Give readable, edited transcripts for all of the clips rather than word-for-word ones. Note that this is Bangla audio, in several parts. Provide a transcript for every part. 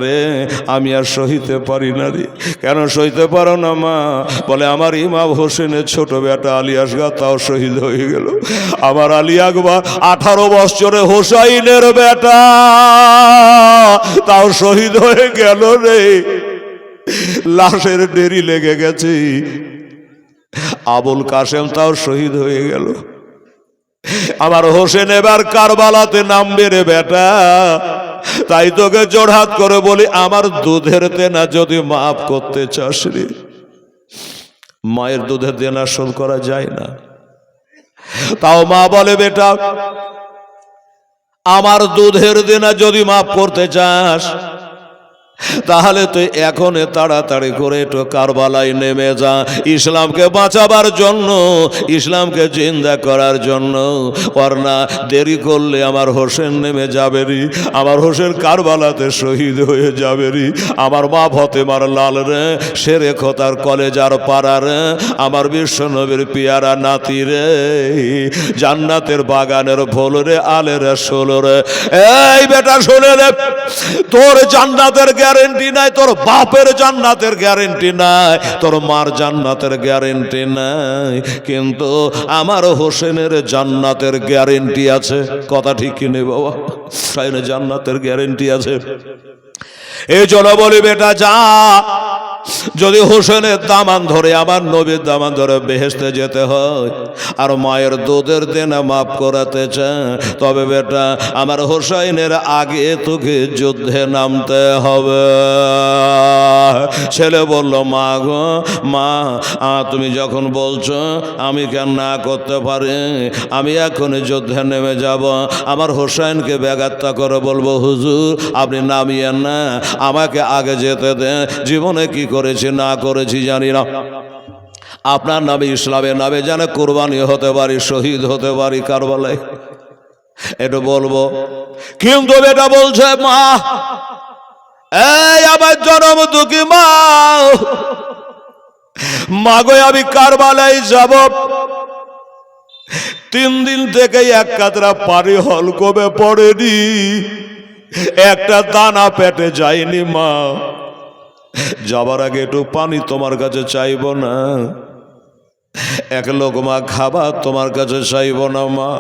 রে আমি আর সহিতে পারি না রে। কেন সহিতে পারো না মা? বলে আমার ইমাম হোসেনের ছোট বেটা আলী আসগর তাও শহীদ হয়ে গেল। আমার আলী আকবর 18 বছরে হোসাইনের বেটা তাও শহীদ হয়ে গেল রে। লাশের দেরি লেগে গেছে। আবুল কাসেম তাও শহীদ হয়ে গেল। আমার হোসেন এবার কারবালাতে নামবে রে বেটা। তাই তোকে জোড়হাত করে বলি, আমার দুধের দেনা যদি মাফ করতে চাস রে, মায়ের দুধের দেনা শোধ করা যায় না। তাও মা বলে বেটা আমার দুধের দেনা যদি মাফ করতে চাস তাহলে তুই এখন তাড়াতাড়ি করে একটু কারবালায় নেমে যা, ইসলামকে বাঁচাবার জন্য, ইসলামকে জিন্দা করার জন্য। ওরনা দেরি করলে আমার হোসেন নেমে যাবে রে, আমার হোসেন কারবালাতে শহীদ হয়ে যাবে রে। আমার মা ফতেমার লাল রে, শেরে খোতার কলেজার পাড়া রে, আমার বিশ্বনবীর পিয়ারা নাতি রে, জান্নাতের বাগানের ফুল রে, আলের রাসূল রে। এই বেটা শুনে রে, তোর জান্নাতের গ্যারেন্টি নাই, তোর বাপের জান্নাতের গ্যারেন্টি নাই, তোর মার জান্নাতের গ্যারেন্টি নাই, কিন্তু আমার হোসেনের জান্নাতের গ্যারেন্টি আছে। কথা ঠিক কি নেই বাবা? জান্নাতের গ্যারেন্টি আছে। এই চলো বলি বেটা যা, যদি হোসেনের দামান ধরে, আমার নবীর দামান ধরে বেহেশতে যেতে হয় আর মায়ের দুধের দেনা মাফ করাতে চায়, তবে বেটা আমার হোসাইনের আগে তোকে যুদ্ধে নামতে হবে। ছেলে বলল মা গো মা, তুমি যখন বলছো আমি কেন না করতে পারি, আমি এখন যুদ্ধে নেমে যাব। আমার হোসাইনকে ব্যাঘাতটা করে বলবো হুজুর আপনি নামিয়েন না, আমাকে আগে যেতে দেন, জীবনে কি করেছি না করেছি জানি না, আপনার নামে ইসলামের নামে যেন কোরবানি হতে পারি, শহীদ হতে পারি কারবালায়, এটা বলবো। কিন্তু বেটা বলছে মা, এই আমার জনম দুঃখী মা, মাগো আমি কারবালায় যাব। 3 দিন থেকে এক কাতরা পানি হলকমে পড়েনি, একটা দানা পেটে যায়নি মা। যাবার আগে একটু পানি তোমার কাছে চাইব না, এক লোকমা খাবার তোমার কাছে চাইব না মা,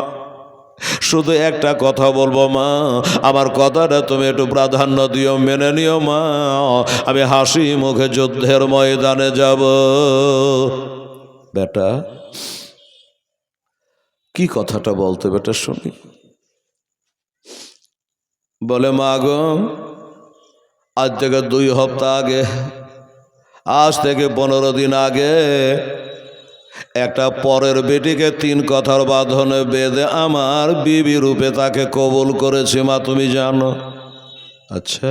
শুধু একটা কথা বলবো মা, আমার কথাটা তুমি একটু প্রাধান্য দিও, মেনে নিও মা, আমি হাসি মুখে যুদ্ধের ময়দানে যাব। বেটা কি কথাটা বলতে বেটা শুনি? বলে মা গো আজ থেকে 2 সপ্তাহ আগে, আজ থেকে 15 দিন আগে একটা পরের বেটিকে 3 কথার বাঁধনে বেঁধে আমার বিবি রূপে তাকে কবুল করেছে মা, তুমি জানো? আচ্ছা,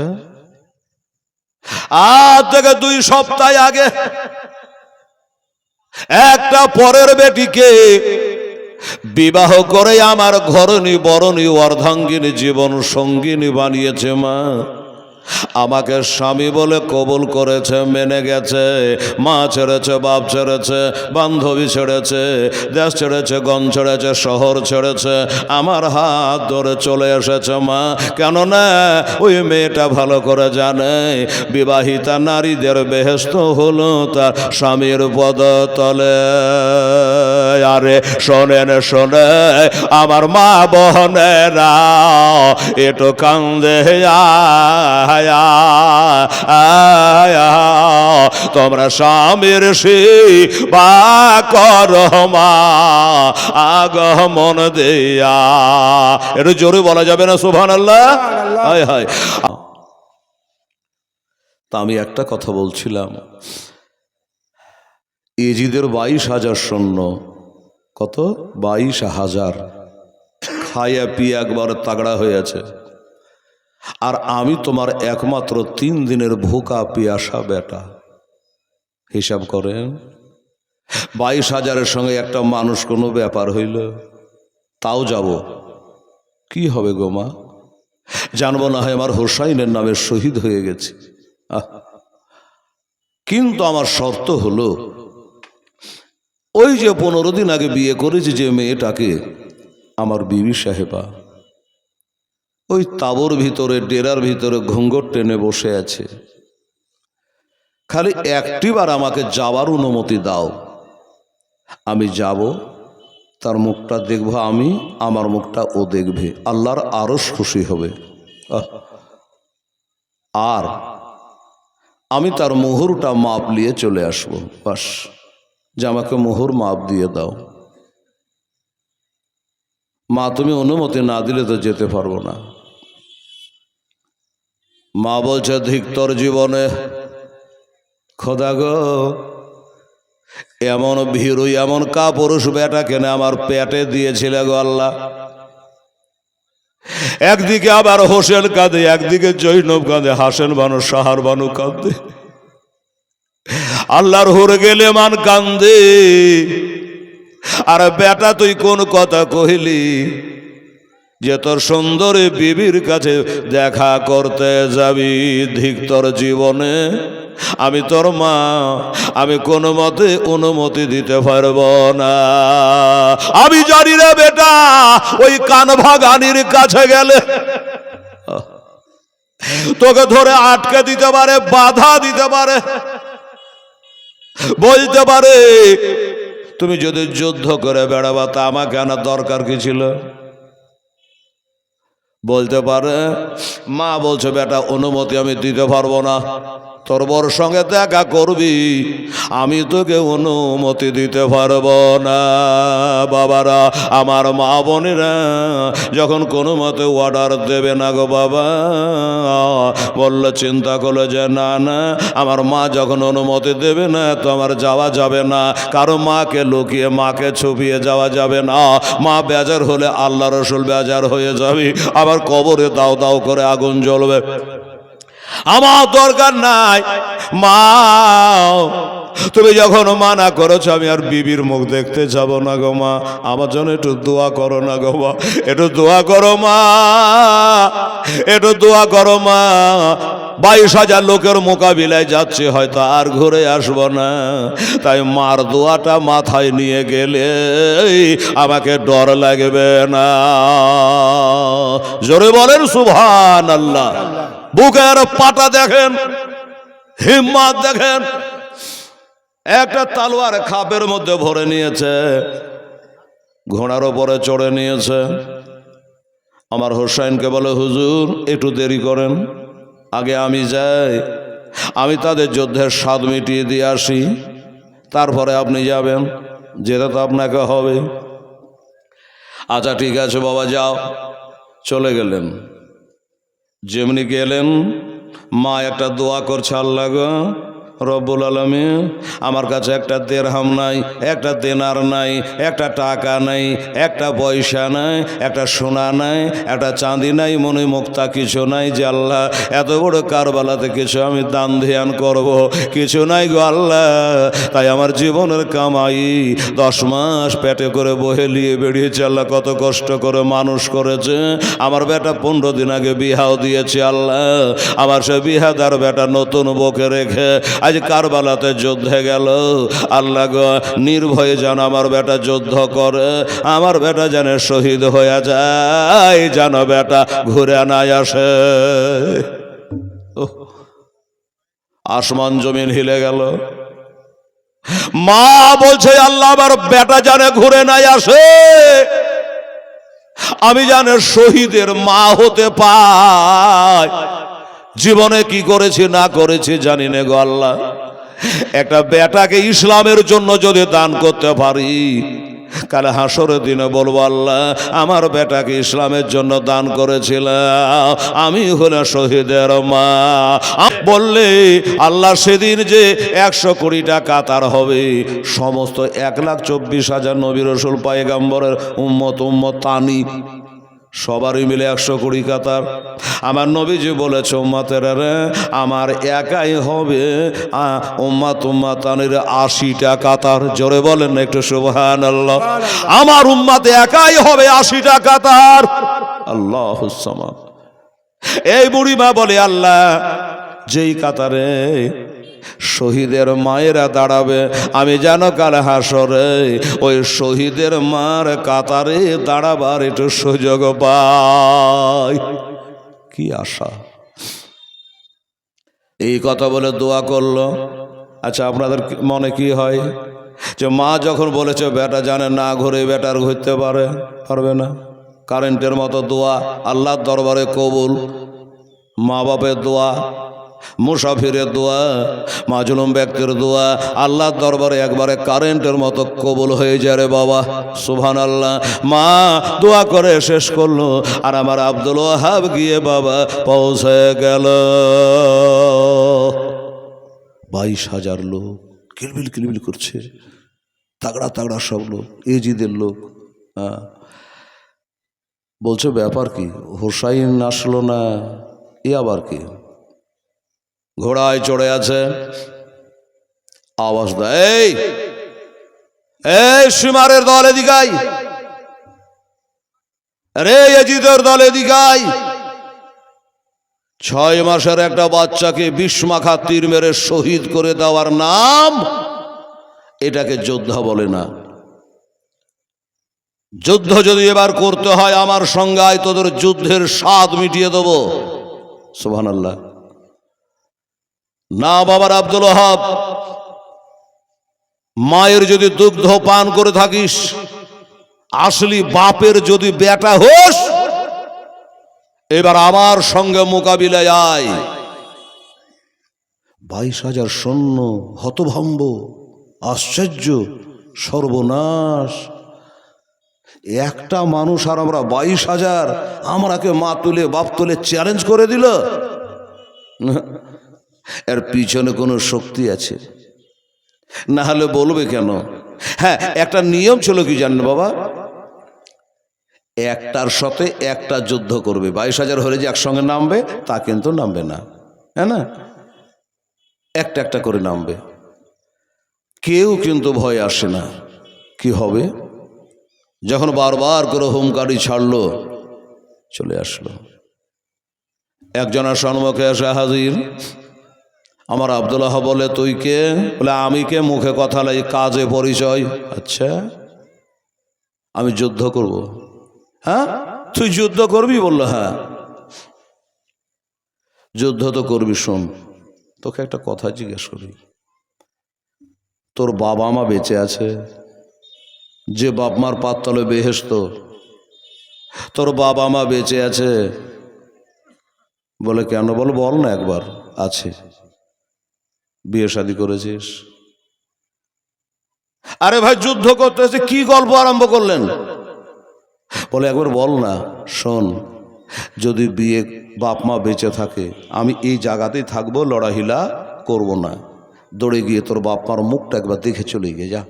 আজ থেকে 2 সপ্তাহ আগে একটা পরের বেটিকে বিবাহ করে আমার ঘরণী বরণী অর্ধাঙ্গিনী জীবন সঙ্গিনী বানিয়েছে মা, আমাকে স্বামী বলে কবুল করেছে, মেনে গেছে। মা ছেড়েছে, বাপ ছেড়েছে, বান্ধবী ছেড়েছে, দেশ ছেড়েছে, গঞ্জ ছেড়েছে, শহর ছেড়েছে, আমার হাত ধরে চলে এসেছে মা। কেননা ওই মেয়েটা ভালো করে জানে বিবাহিতা নারীদের বেহেশত হলো তার স্বামীর পদতলে। আরে শোনেন শোনে আমার মা বোনেরা, এটো কান্দে তোমরা স্বামীর সেবা করো মা, আগমন দেয়া। একটু জোরে বলা যাবে না সুবহানাল্লাহ? হায় হায়। তা আমি একটা কথা বলছিলাম, এজিদের 22,000 সৈন্য, কত 22,000, খাইয়া পিয়া একবার তাগড়া হয়েছে, আর আমি তোমার একমাত্র 3 দিনের ভোকা পিয়াসা বেটা। হিসাব করেন 22,000-এর সঙ্গে একটা মানুষ কোনো ব্যাপার হইল? তাও যাব, কি হবে গো মা? জানবো না হয় আমার হোসাইনের নামে শহীদ হয়ে গেছে। কিন্তু আমার শর্ত হলো, ওই যে 15 দিন আগে বিয়ে করেছি যে মেয়েটাকে, আমার বিবি সাহেবা, ওই তাঁবুর ভিতরে, ডেরার ভিতরে ঘুঙ্গট টেনে বসে আছে। খালি একটিবার আমাকে যাওয়ার অনুমতি দাও, আমি যাব, তার মুখটা দেখব আমি, আমার মুখটা ও দেখবে, আল্লাহর আরশ খুশি হবে। আর আমি তার মোহরটা মাপ নিয়ে চলে আসবো, বাস, যে আমাকে মোহর মাপ দিয়ে দাও। মা তুমি অনুমতি না দিলে তো যেতে পারবো না। মা বলছে ধিক তোর জীবনে, খোদা গো এমন ভীরু এমন কাপুরুষ বেটা কেন আমার পেটে দিয়েছিলে গো আল্লাহ। একদিকে আবার হোসেন কাঁদে, একদিকে জৈনব কাঁদে, হাসেন বানু সাহার বানু কাঁদে, আল্লাহর হুরে গেলে মান কান্দে। আর বেটা তুই কোন কথা কহিলি যে তোর সুন্দরী বিবির কাছে দেখা করতে যাবি? ধিক তোর জীবনে, আমি তোর মা, আমি কোনো মতে অনুমতি দিতে পারবো না। আমি জানি রে বেটা, ওই কানভাগানির কাছে গেলে তোকে ধরে আটকে দিতে পারে, বাধা দিতে পারে, বলতে পারে তুমি যদি যুদ্ধ করে বেড়াবা তা আমাকে আনার দরকার কি ছিল, বলতে পারে। মা বলছে বেটা অনুমতি আমি দিতে পারবো না, তোর বর সঙ্গে দেখা করবি, আমি তোকে অনুমতি দিতে পারবো না। বাবারা, আমার মা বোনেরা যখন কোনো মতে অর্ডার দেবে না গো বাবা, বললো চিন্তা করলো যে না না, আমার মা যখন অনুমতি দেবে না তো আমার যাওয়া যাবে না, কারো মাকে লুকিয়ে মাকে ছুপিয়ে যাওয়া যাবে না। মা বেজার হলে আল্লাহ রসুল বেজার হয়ে যাবে, আবার কবরে দাও দাও করে আগুন জ্বলবে। আমার দরকার নাই মা, তুমি যখন মানা করেছো আমি আর বিবির মুখ দেখতে যাব না গো মা, আমার জন্য একটু দোয়া করো না গো মা, একটু দোয়া করো মা, একটু দোয়া করো মা। 22,000 লোকের মোকাবিলায় যাচ্ছে, হয়তো আর ঘুরে আসবো না, তাই মার দোয়াটা মাথায় নিয়ে গেলে আমাকে ডর লাগবে না। জোরে বলেন সুবহানাল্লাহ। বুকের পাটা দেখেন, হিম্মত দেখেন, একটা তালোয়ার খাপের মধ্যে ভরে নিয়েছে, ঘোড়ার ওপরে চড়ে নিয়েছে। আমার হোসাইনকে বলে হুজুর একটু দেরি করেন, আগে আমি যাই, আমি তাদের যুদ্ধের স্বাদ মিটিয়ে দিয়ে আসি, তারপরে আপনি যাবেন, যেতে তো আপনাকে হবে। আচ্ছা ঠিক আছে বাবা যাও। চলে গেলেন। যেমনি গেলেন মা একটা দোয়া করছে, আল্লাহ গো রব্বুল আলামিন, আমার কাছে একটা দেরহাম নাই, একটা দেনার নাই, একটা টাকা নাই, একটা পয়সা নাই, একটা সোনা নাই, একটা চাঁদি নাই, মনে মুক্তা কিছু নাই, যে আল্লাহ এত বড় কারবালাতে কিছু আমি দান ধ্যান করব, কিছু নাই গো আল্লাহ। তাই আমার জীবনের কামাই 10 মাস পেটে করে বহে নিয়ে বেরিয়েছে, আল্লাহ কত কষ্ট করে মানুষ করেছে। আমার বেটা 15 দিন আগে বিহাও দিয়েছে আল্লাহ, আমার সে বিহাদার বেটা নতুন বউকে রেখে আজ কারবালাতে যুদ্ধে গেল। আল্লাহ গো নির্ভয়ে যেন আমার বেটা যুদ্ধ করে, আমার বেটা যেন শহীদ হয়ে যায়, যেন বেটা ঘুরে না আসে। আসমান জমিন হিলে গেল। মা বলছে আল্লাহ আমার বেটা জানে ঘুরে নাই আসে, আমি জানে শহীদের মা হতে পাই। জীবনে কি করেছি না করেছি জানি না গো আল্লাহ, একটা বেটাকে ইসলামের জন্য যদি দান করতে পারি, কাল হাসরের দিনে বলবো আল্লাহ আমার বেটাকে ইসলামের জন্য দান করেছিলাম, আমি হলো শহীদের মা। বললে আল্লাহ সেদিন যে 100 কোটি টাকা তার হবে, সমস্ত 1,24,000 নবী রাসূল পয়গম্বরের উম্মত তানি সবারই মিলে 100 কোটি কাতার। আমার নবীজি বলেছে উম্মতের রে আমার একাই হবে উম্মাতানির 80টা কাতার। জোরে বলেন না একটু সুবহানাল্লাহ। আমার উম্মতে একাই হবে 80টা কাতার। আল্লাহুস সামাদ। এই বুড়ি মা বলে আল্লাহ যেই কাতারে শহীদের মায়েরা দাঁড়াবে, আমি যেন কাল হাসরে ওই শহীদের মার কাতারে দাঁড়াবার একটু সুযোগ পাই। কি আশা। এই কথা বলে দোয়া করলো। আচ্ছা, আপনাদের মনে কি হয় যে মা যখন বলেছে বেটা জানে না ঘুরে বেটার ঘুরতে পারবে না, কারেন্টের মতো দোয়া আল্লাহর দরবারে কবুল। মা বাপের দোয়া, মুসাফিরের দোয়া, মাজলুম ব্যক্তির দোয়া আল্লাহর দরবারে একবারে কারেন্টের মতো কবুল হয়ে যায় রে বাবা, সুবহানাল্লাহ। মা দোয়া করে শেষ করলো, আর আমার আব্দুল ওয়াহাব গিয়ে বাবা পৌঁছে গেল। 22,000 লোক কিলবিল কিলবিল করছে, তাগড়া তাগড়া সব লোক, এজিদের লোক। বলছে ব্যাপার কি, হোসাইন আসলো না, এ আবার কি? ঘোড়ায় চড়ে আছে, আওয়াজ দেয়, এই সীমারের দল এদিকাই, রে এজিদের দল এদিকাই। 6 মাসের একটা বাচ্চাকে 20 মাখা তীর মেরে শহীদ করে দেওয়ার নাম, এটাকে যোদ্ধা বলে না। যুদ্ধ যদি এবার করতে হয় আমার সঙ্গে আয়, তোদের যুদ্ধের স্বাদ মিটিয়ে দেব, সুবহানাল্লাহ। না বাবার আব্দুল ওয়াহাব, মায়ের যদি দুগ্ধ পান করে থাকিস, আসলি বাপের যদি বেটা হোস, এবার আমার সঙ্গে মোকাবিলায় আয়। 22,000 সৈন্য, হতভম্ব, আশ্চর্য, সর্বনাশ। একটা মানুষ আর আমরা 22,000, আমরাকে মা তুলে বাপ তুলে চ্যালেঞ্জ করে দিল। এর পিছনে কোনো শক্তি আছে, না হলে বলবে কেন? হ্যাঁ, একটা নিয়ম ছিল কি জানেন বাবা, একটার সাথে একটা যুদ্ধ করবে। 22,000 হলে যে একসঙ্গে নামবে তা কিন্তু নামবে না, হ্যাঁ না, একটা একটা করে নামবে। কেউ কিন্তু ভয় আসে না। কি হবে? যখন বারবার করে হুমকারি ছাড়লো, চলে আসলো। একজনের সম্মুখে এসে হাজির, আমার আব্দুল ওয়াহাব বলে তুই কে? বলে আমি কে? মুখে কথা লাই, কাজে পরিচয়। আচ্ছা, আমি যুদ্ধ করব। হ্যাঁ, তুই যুদ্ধ করবি? বললো হ্যাঁ, যুদ্ধ তো করবি। শোন, তোকে একটা কথা জিজ্ঞেস করি, তোর বাবা মা বেঁচে আছে? যে বাপ মার পাততলে বেহেশত, তোর বাবা মা বেঁচে আছে? বলে কেন? বল বল না একবার। আছে। বিয়ে শাদী করেছিস? আরে ভাই, যুদ্ধ করতেছে, কি গল্প আরম্ভ করলেন? বলে একবার বল না। শোন, যদি বিয়ে বাপ মা বেঁচে থাকে, আমি এই জায়গাতেই থাকবো, লড়াহিলা করব না। দৌড়ে গিয়ে তোর বাপ মার মুখটা একবার দেখে চলে গিয়ে যা।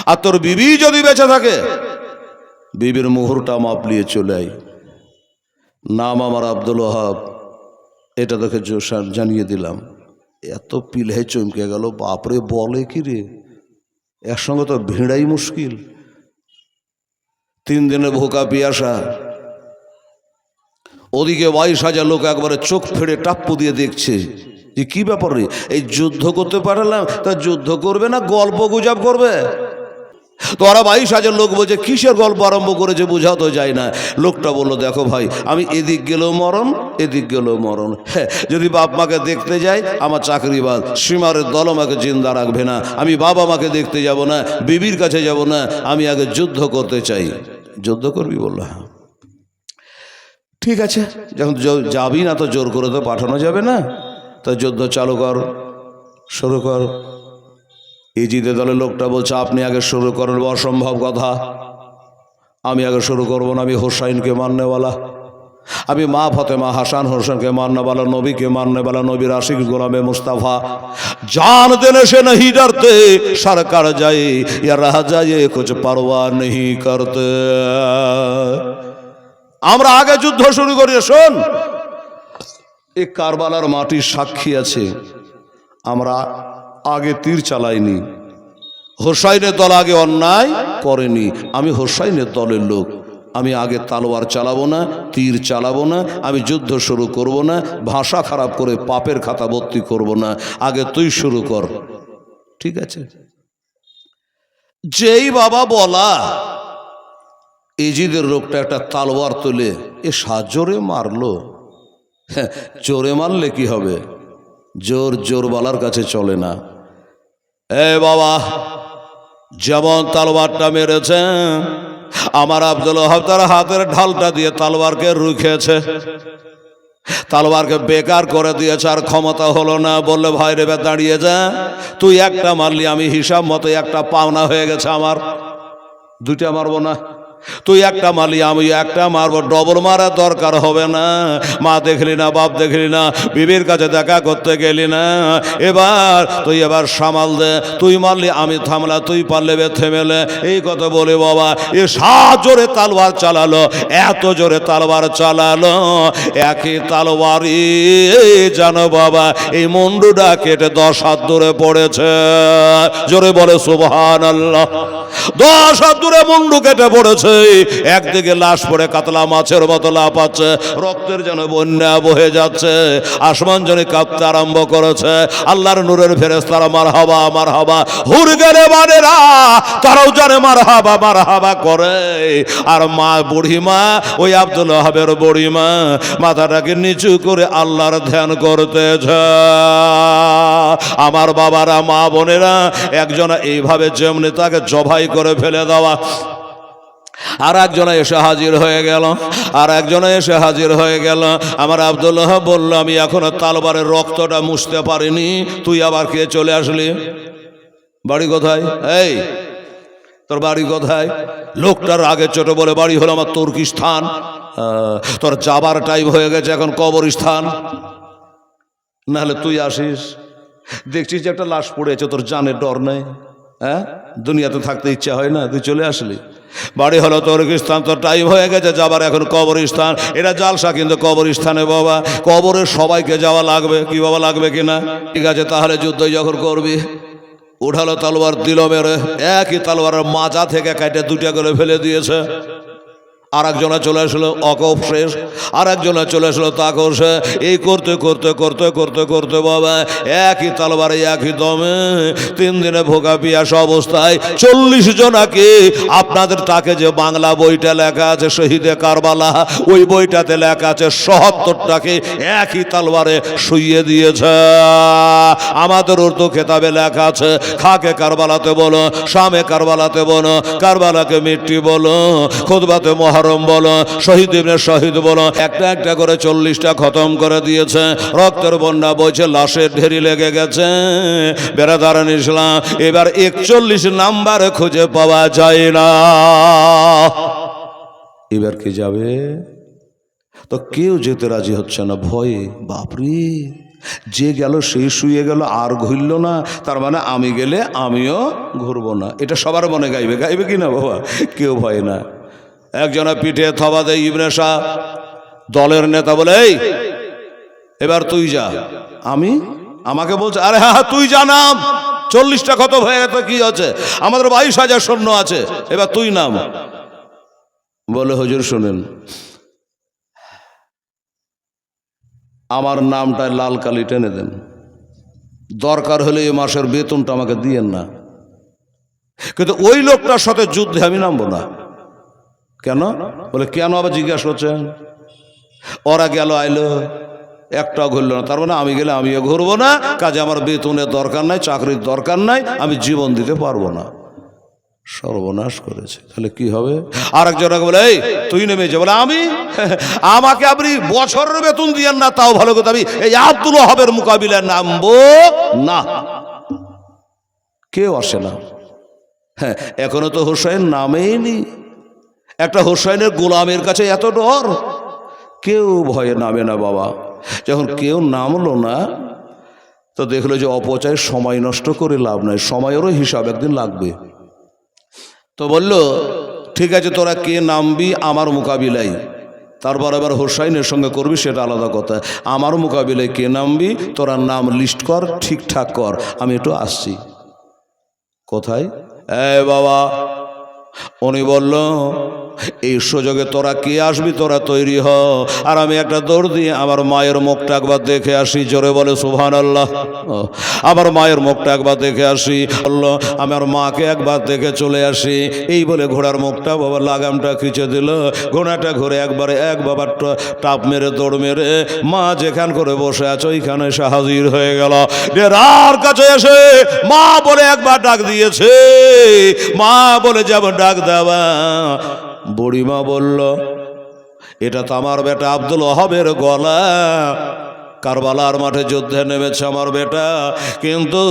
আর তোর বিবি যদি বেঁচে থাকে, বিবির মুহূর্তটা মাপলিয়ে চলে আয়। নাম আমার আব্দুল ওয়াহাব, এটা তোকে জানিয়ে দিলাম। এত পিলে চমকে গেল, বাপরে বলে কি রে, একসঙ্গে তো ভিড়াই মুশকিল। 3 দিনে ভোকা পিয়াসা, ওদিকে 22,000 লোক একবারে চোখ ফেড়ে টাপ্পু দিয়ে দেখছে যে কি ব্যাপার রে, এই যুদ্ধ করতে পারলাম, তা যুদ্ধ করবে না গল্প গুজব করবে? তো ওরা 22,000 লোক বলছে কিসের গল্প আরম্ভ করেছে বোঝা তো যায় না। লোকটা বললো দেখো ভাই, আমি এদিক গেলেও মরণ, এদিক গেলেও মরণ। হ্যাঁ, যদি বাপ মাকে দেখতে যাই আমার চাকরি বাদ, সীমারের দল আমাকে জিন্দা রাখবে না, আমি বাবা মাকে দেখতে যাব না, বিবির কাছে যাব না, আমি আগে যুদ্ধ করতে চাই। যুদ্ধ করবি? বললো হ্যাঁ। ঠিক আছে, যখন যাবি না তো জোর করে তো পাঠানো যাবে না, তো যুদ্ধ চালু কর, শুরু কর। ইজিদের দলের লোকটা বলছে আপনি আগে শুরু করেন। অসম্ভব কথা, আমি আগে শুরু করবো না, আমি হোসাইনকে মাননেওয়ালা, আমি মা ফাতেমা হাসান হোসেনকে মাননেওয়ালা, নবীকে মাননেওয়ালা, নবীর আশিক গোলামে মুস্তাফা। জান দেনে সে नहीं डरते, सरकार जाए या रह जाए कुछ परवाह नहीं करते। আমরা আগে যুদ্ধ শুরু করি। শোন, এই কারবালার মাটির সাক্ষী আছে, আমরা আগে তীর চালাইনি, হোসাইনের দল আগে অন্যায় করেনি, আমি হোসাইনের দলের লোক, আমি আগে তালোয়ার চালাবো না, তীর চালাবো না, আমি যুদ্ধ শুরু করব না, ভাষা খারাপ করে পাপের খাতা ভর্তি করব না, আগে তুই শুরু কর। ঠিক আছে। যেই বাবা বলা, ইজিদের লোকটা একটা তালোয়ার তুলে এ জোরে মারলো। হ্যাঁ, জোরে মারলে কি হবে? জোর জোরওয়ালার কাছে চলে না। এ বাবা, যেমন তালোয়ারটা মেরেছে, আমার আব্দুল ওহাব তার হাতের ঢালটা দিয়ে তালোয়ারকে রুখেছে, তালোয়ারকে বেকার করে দিয়েছে, আর ক্ষমতা হলো না। বললে ভাই রে, দাঁড়িয়ে যা, তুই একটা মারলি, আমি হিসাব মতো একটা পাওনা হয়ে গেছে আমার, দুইটা মারবো না। তুই একটা মারলি, আমি একটা মারবো, ডবল মারার দরকার হবে না। মা দেখলি না, বাপ দেখলি না, বিবির কাছে দেখা করতে গেলি না, এবার তুই এবার সামাল দে। তুই মারলি, আমি থামলা, তুই পারলে থেমেলে। এই কথা বলে বাবা এ জোরে তালওয়ার চালালো, এত জোরে তালওয়ার চালালো, একই তালওয়ারই জানো বাবা এই মুন্ডুটা কেটে 10 হাত দূরে পড়েছে। জোরে বলে সুবহানাল্লাহ। 10 হাত দূরে মুন্ডু কেটে পড়েছে। একদিকে লাশ পড়ে কাতলা মাছের মতো লাফাচ্ছে, রক্তের যেন বন্যা বহে যাচ্ছে, আসমান যেন কাঁপতে আরম্ভ করেছে। আল্লাহর নূরের ফেরেশতারা মারহাবা মারহাবা, হুর গেলে মানেরা তারাও জানে মারহাবা মারহাবা করে। আর মা, বুড়িমা, ওই আব্দুল ওহাবের বুড়িমা মাথাটাকে নিচু করে আল্লাহর ধ্যান করতেছে। আমার বাবারা, মা বোনেরা, একজন এইভাবে যেমনি তাকে জবাই করে ফেলে দেওয়া, আর একজনে এসে হাজির হয়ে গেল, আর একজনে এসে হাজির হয়ে গেল। আমার আব্দুল ওহাব বলল, আমি এখনো তালবারের রক্তটা মুছতে পারিনি, তুই আবার কে চলে আসলি? বাড়ি কোথায়? এই তোর বাড়ি কোথায়? লোকটার আগে ছোট বলে, বাড়ি হলো আমার তুর্কিস্তান। তোর যাবার টাইম হয়ে গেছে, এখন কবরস্থান। নাহলে তুই আসিস, দেখছিস যে একটা লাশ পড়েছে, তোর জানের ডর নেই? হ্যাঁ, দুনিয়াতে থাকতে ইচ্ছা হয় না, তুই চলে আসলি। বাড়ি হলো তুর্কিস্তান, তোর টাইম হয়ে গেছে যাবার, এখন কবরস্থান। এটা জালসা কিন্তু কবরস্থানে বাবা, কবরে সবাইকে যাওয়া লাগবে। কি বাবা, লাগবে কিনা? ঠিক আছে, তাহলে যুদ্ধ যখন করবি, উঠালো তালোয়ার, দিল মেরে, একই তালোয়ারের মাজা থেকে কাটে 2টা করে ফেলে দিয়েছে। আর একজনে চলে আসলো অকপ শেষ, আর একজনে চলে আসলো তাকর শেষ। এই করতে করতে করতে করতে করতে বাবা একই তালবারে একই দমে 3 দিনে ভোগা পিয়াস অবস্থায় 40 জনাকে, আপনাদের তাকে যে বাংলা বইটা লেখা আছে শহীদে কারবালা, ওই বইটাতে লেখা আছে 77টাকে একই তালবারে শুইয়ে দিয়েছে। আমাদের উর্দু খেতাবে লেখা আছে খাকে কারবালাতে বলো, শামে কারবালাতে বলো, কারবালাকে মিট্টি বলো, খুতবাতে মহরম বলো, শহীদ ইবনে শহীদ বলো, একটা একটা করে 40টা খতম করে দিয়েছে। রক্তের বন্যা বইছে, লাশের ঢেরি লেগে গেছে। বেরাদারান ইসলাম, এবার 41 নাম্বার খুঁজে পাওয়া যায় না। এবার কি যাবে? তো কেউ যেতে রাজি হচ্ছে না, ভয়ে। বাপরে, যে গেল সেই শুয়ে গেল, আর ঘুরল না, তার মানে আমি গেলে আমিও ঘুরবো না। এটা সবার মনে গাইবে, গাইবে কি না বাবা? কেউ ভয় না। একজনের পিঠে থবা দেয় ইবনে শাহ, দলের নেতা, বলে এই এবার তুই যা। আমি, আমাকে বলছে, আরে হ্যাঁ তুই জানাম, 40টা খতম হয়ে গেছে, কি আছে, আমাদের 22,000 সৈন্য আছে, এবার তুই নাম। বলে হুজুর শুনেন, আমার নামটায় লাল কালি টেনে দেন, দরকার হলে এই মাসের বেতনটা আমাকে দিয়েন না, কিন্তু ওই লোকটার সাথে যুদ্ধে আমি নামবো না। কেন? বলে কেন আবার জিজ্ঞাসা করছেন? ওরা গেল আইলো, একটাও ঘুরল না, তার মানে আমি গেলে আমিও ঘুরবো না, কাজে আমার বেতনের দরকার নাই, চাকরির দরকার নাই, আমি জীবন দিতে পারবো না। সর্বনাশ করেছে। তাহলে কি হবে? আর একজন বলে, এই তুই নেমে যা। বলে আমি, আমাকে আপনি বছরের বেতন দিয়েন না, তাও ভালো কথা, আমি এই আব্দুল ওহাবের মোকাবিলায় নামবো না। কেউ আসে না। হ্যাঁ, এখনো তো হোসেন নামেইনি। একটা হোসেনের গোলামের কাছে এত ডর, কেউ ভয়ে নামে না বাবা। যখন কেউ নামলো না, তো দেখলো যে অপচয়, সময় নষ্ট করে লাভ নাই, সময়েরও হিসাব একদিন লাগবে। তো বলল, ঠিক আছে তোরা কে নামবি আমার মোকাবিলায়, তারপর আবার হোসাইনের সঙ্গে করবি সেটা আলাদা কথা, আমার মোকাবিলায় কে নামবি তোরা নাম লিস্ট কর, ঠিকঠাক কর, আমি একটু আসছি। কোথায়? এ বাবা, উনি বলল এই সুযোগে তোরা কে আসবি, তোরা তৈরি হ, আর আমি একটা দৌড় দিয়ে আমার মায়ের মুখটা একবার দেখে আসি। জোরে বলে সুবহানাল্লাহ। আমার মায়ের মুখটা একবার দেখে আসি। বললো আমার মাকে একবার দেখে চলে আসি। এই বলে ঘোড়ার মুখটা বাবা লাগামটা খিচে দিল। ঘোড়াটা ঘুরে একবারে এক বাবার টাপ মেরে দৌড় মেরে মা যেখান করে বসে আছে ওইখানে এসে হাজির হয়ে গেল। ডেরার কাছে এসে মা বলে একবার ডাক দিয়েছে। মা বলে যেমন ডাক দেওয়া, বুড়িমা বলল এটা তো আমার বেটা আব্দুল ওহাবের গলা। কারবালার মাঠে যুদ্ধে নেমেছে আমার বেটা, কিন্তু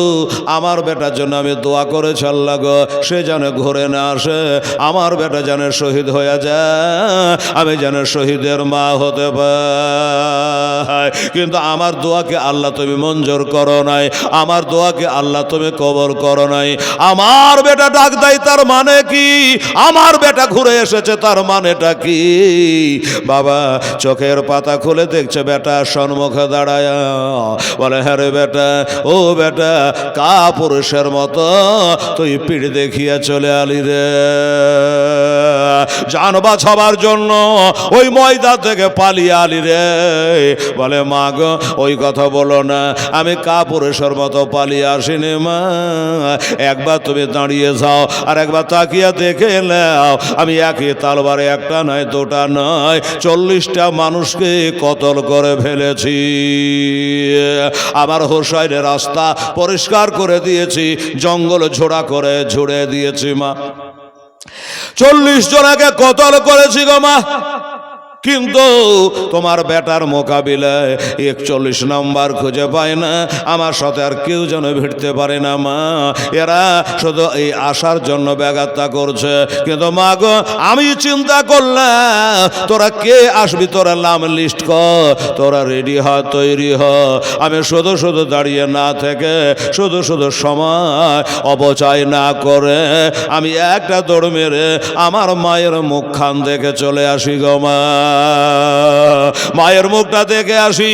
আমার বেটার জন্য আমি দোয়া করেছি আল্লাহ গো সে যেন ঘুরে না আসে, আমার বেটা যেন শহীদ হয়ে যায়, আমি যেন শহীদের মা হতে পারি। কিন্তু আমার দোয়াকে আল্লাহ তুমি মঞ্জুর করো নাই, আমার দোয়াকে আল্লাহ তুমি কবুল করো নাই। আমার বেটা ডাক দেয় তার মানে কি? আমার বেটা ঘুরে এসেছে তার মানেটা কি? বাবা চোখের পাতা খুলে দেখছে বেটা সম্মুখে দাঁড়ায়, বলে হ্যাঁ রে বেটা, ও বেটা কা পুরুষের মতো তুই পিঠ দেখিয়া চলে আলি রে, জান বাঁচাবার জন্য ওই ময়দা থেকে পালিয়ে আলি রে। বলে মা গো ওই কথা বলো না, আমি কা পুরুষের মতো পালিয়ে আসিনি মা, একবার তুমি দাঁড়িয়ে যাও আর একবার তাকিয়া দেখে নাও, আমি একই তালবারে একটা নয় দুটা নয় 40টা মানুষকে কতল করে ফেলেছি। আমার হোসাইনের রাস্তা পরিষ্কার করে দিয়েছি, জঙ্গল ঝোড়া করে ঝুড়ে দিয়েছি মা, 40 জনাকে কতল করেছি গো মা। কিন্তু তোমার বেটার মোকাবিলায় 41 নম্বর খুঁজে পায় না, আমার সাথে আর কেউ যেন ভিড়তে পারে না মা। এরা শুধু এই আসার জন্য ব্যাঘাতটা করছে। কিন্তু মা গো আমি চিন্তা করলাম তোরা কে আসবি, তোরা নাম লিস্ট কর, তোরা রেডি হ, তৈরি হ। আমি শুধু শুধু দাঁড়িয়ে না থেকে, শুধু শুধু সময় অপচয় না করে আমি একটা দৌড় মেরে আমার মায়ের মুখখান দেখে চলে আসি গো মা, মায়ের মুখটা দেখে আসি।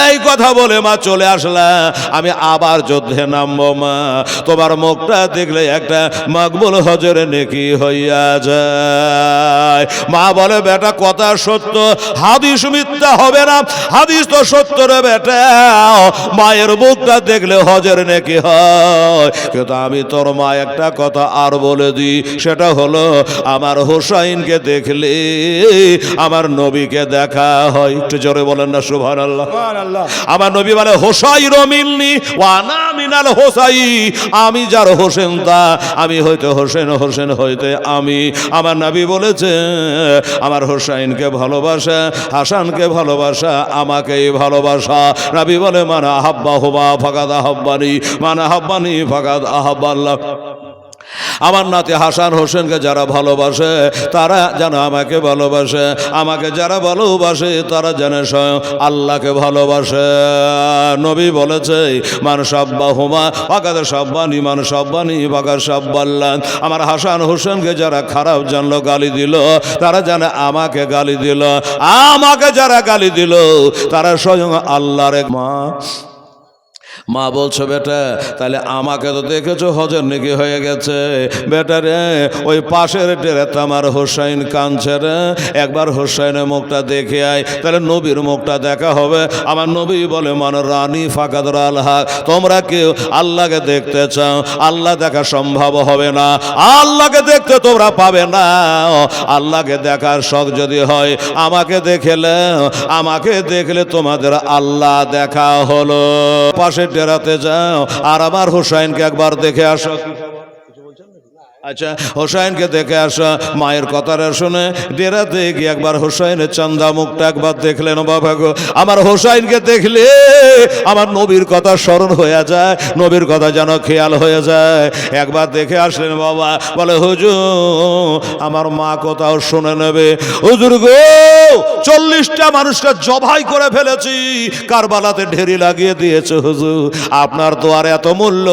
এই কথা বলে মা চলে আসলাম, আমি আবার যুদ্ধে নামবো মা, তোমার মুখটা দেখলে একটা মকবুল হজের নেকি হইয়া যায়। মা বলে বেটা কথা সত্য, হাদিস মিথ্যা হবে না, হাদিস তো সত্য রে বেটা, মায়ের মুখটা দেখলে হজের নেকি হয়। কিন্তু আমি তোর মা একটা কথা আর বলে দিই, সেটা হলো আমার হোসাইনকে দেখলে আমার নবীকে দেখা হয়। একটু জোরে বলেন না সুবহানাল্লাহ। আমার নবী বলে হোসাইন মিলনি ওয়া আনা মিনাল হোসাই, আমি যার হোসেন তা আমি হইতে হোসেন, হোসেন হইতে আমি। আমার নবী বলেছে আমার হোসাইনকে ভালোবাসা, হাসানকে ভালোবাসা, আমাকেই ভালোবাসা। নবী বলে মান আহাব্বা হুমা ফাকাদ আহাব্বানি, মান আহাব্বানি ফাকাদ আহাব্বাল্লাহ। আমার নাতি হাসান হোসেনকে যারা ভালোবাসে তারা যেন আমাকে ভালোবাসে, আমাকে যারা ভালোবাসে তারা যেন স্বয়ং আল্লাহকে ভালোবাসে। নবী বলেছে মান সাব্বাহুমা ফাকাদ সাব্বানি, মান সাব্বানি ফাকাদ সাব্বাল্লাহ। আমার হাসান হোসেনকে যারা খারাপ জানলো, গালি দিল, তারা যেন আমাকে গালি দিল, আমাকে যারা গালি দিল তারা স্বয়ং আল্লাহর মা। মা বলছো বেটা তাহলে আমাকে তো দেখেছো হজের নেকি হয়ে গেছে, বেটা রে ওই পাশের ডেরাতে আমার হোসাইন কাঁদছে রে, একবার হোসাইনের মুখটা দেখে আয়, তাহলে নবীর মুখটা দেখা হবে। আমার নবী বলে মান রানী ফাকাদ রাল হক, তোমরা কেউ আল্লাহকে দেখতে চাও, আল্লাহ দেখা সম্ভব হবে না, আল্লাহকে দেখতে তোমরা পাবে না। আল্লাহকে দেখার শখ যদি হয় আমাকে দেখলে, আমাকে দেখলে তোমাদের আল্লাহ দেখা হলো। পাশে ডেরাতে যাও আর আমার হোসাইনকে একবার দেখে আসো। আচ্ছা হোসাইনকে দেখে আসো, মায়ের কথাটা শুনে ডেরাতে গিয়ে একবার হোসাইনের চান্দা মুখটা একবার দেখলেন। বাবা গো আমার হোসাইনকে দেখলে আমার নবীর কথা স্মরণ হয়ে যায়, নবীর কথা যেন খেয়াল হয়ে যায়। একবার দেখে আসলেন বাবা, বলে হুজুর আমার মা কোথাও শুনে নেবে। হুজুর গো 40টা মানুষটা জবাই করে ফেলেছি, কারবালাতে ঢেরি লাগিয়ে দিয়েছে হুজুর, আপনার দোয়ার এত মূল্য,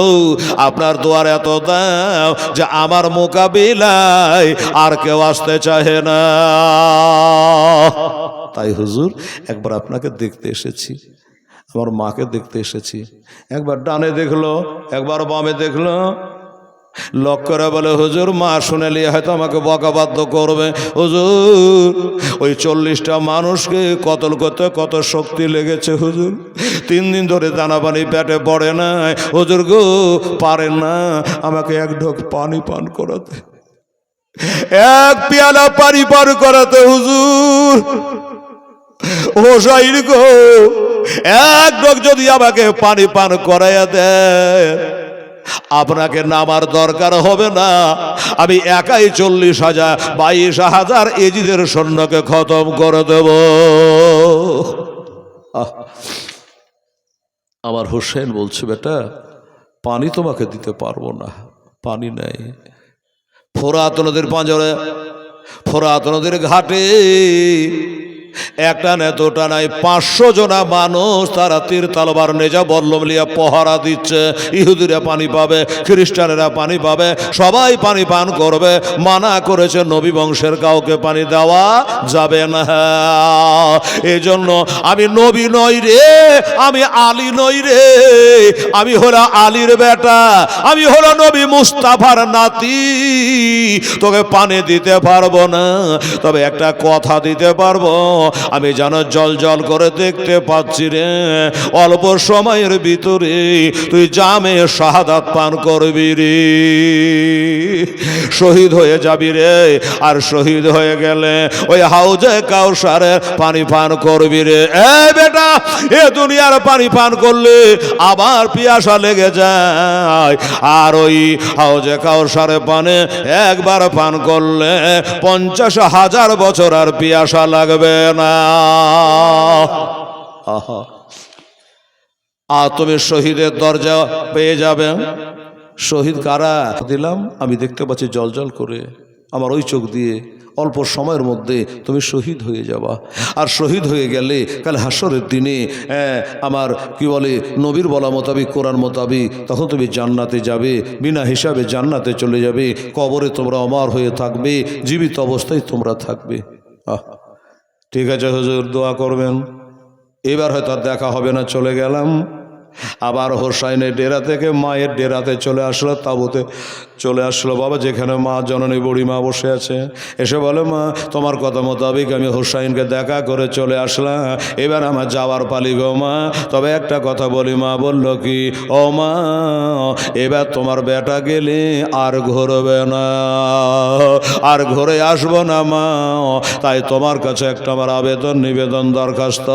আপনার দোয়ার এত দাম যে আমার মোকাবিলায় আর কেউ আসতে চাহে না। তাই হুজুর একবার আপনাকে দেখতে এসেছি, আমার মাকে দেখতে এসেছি। একবার ডানে দেখলো, একবার বামে দেখলো, লক্ষ্য করে বলে, হুজুর মা শুনেলি হয়তো আমাকে বকাবাধ্য করবে। হুজুর ওই 40টা মানুষকে কতল করতে কত শক্তি লেগেছে হুজুর, 3 দিন ধরে দানা পানি পেটে পড়ে না হুজুর গো, পারেন না আমাকে এক ঢোক পানি পান করাতে, এক পেয়ালা পানি পান করাতে হুজুর। হোসাইন গো, এক ঢোক যদি আমাকে পানি পান করাইয়া দেয়, আপনাকে নামার দরকার হবে না, আমি একাই 40,000 22,000 এজিদের সৈন্যকে খতম করে দেব। আমার হোসেন বলছে, বেটা পানি তোমাকে দিতে পারবো না, পানি নেই। ফোরাত নদীর পাঁজরে, ফোরাত নদীর ঘাটে একটা না দুটা নাই 500 জনা মানুষ, তারা তীর তলবার নেজা বল্লম লিয়া পহরা দিচ্ছে। ইহুদিরা পানি পাবে, খ্রিস্টানেরা পানি পাবে, সবাই পানি পান করবে। মানা করেছে নবী বংশের কাউকে পানি দেওয়া যাবে না। এই জন্য আমি নবী নই রে, আমি আলী নই রে, আমি হলো আলীর বেটা, আমি হলো নবী মুস্তাফার নাতি। তোকে পানি দিতে পারবো না, তবে একটা কথা দিতে পারবো, আমি যেন জল জল করে দেখতে পাচ্ছি রে, অল্প সময়ের ভিতরে তুই জামে শাহাদাত পান করবি রে, শহীদ হয়ে যাবি রে। আর শহীদ হয়ে গেলে ওই হাউজে কাউসারে পানি পান করবি রে। এ বেটা, এ দুনিয়ার পানি পান করলে আবার পিয়াসা লেগে যায়, আর ওই হাউজে কাউসারে পানে একবার পান করলে 50,000 বছর আর পিয়াসা লাগবে না। আর তুমি শহীদের দরজা পেয়ে যাবে। শহীদ কারা দিলাম, আমি দেখতে পাচ্ছি জল জল করে, আমার ওই চোখ দিয়ে অল্প সময়ের মধ্যে তুমি শহীদ হয়ে যাবা। আর শহীদ হয়ে গেলে কাল হাসরের দিনে আমার কি বলে নবীর বলা মোতাবিক, কোরআন মোতাবিক, তখন তুমি জান্নাতে যাবে, বিনা হিসাবে জান্নাতে চলে যাবে। কবরে তোমরা অমর হয়ে থাকবে, জীবিত অবস্থায় তোমরা থাকবে। ঠিক আছে হুজুর, দোয়া করবেন। এবার হয়তো আর দেখা হবে না, চলে গেলাম। আবার হোসাইনের ডেরা থেকে মায়ের ডেরাতে চলে আসলো, তাঁবুতে চলে আসলো। বাবা যেখানে মা জননী বুড়ি মা বসে আছে, এসে বলে, মা তোমার কথা মোতাবিক আমি হোসাইনকে দেখা করে চলে আসলাম, এবার আমার যাওয়ার পালি গো মা। তবে একটা কথা বলি। মা বলল কি, ও মা এবার তোমার বেটা গেলে আর ঘুরবে না, আর ঘুরে আসবো না মা। তাই তোমার কাছে একটা আমার আবেদন নিবেদন দরখাস্ত,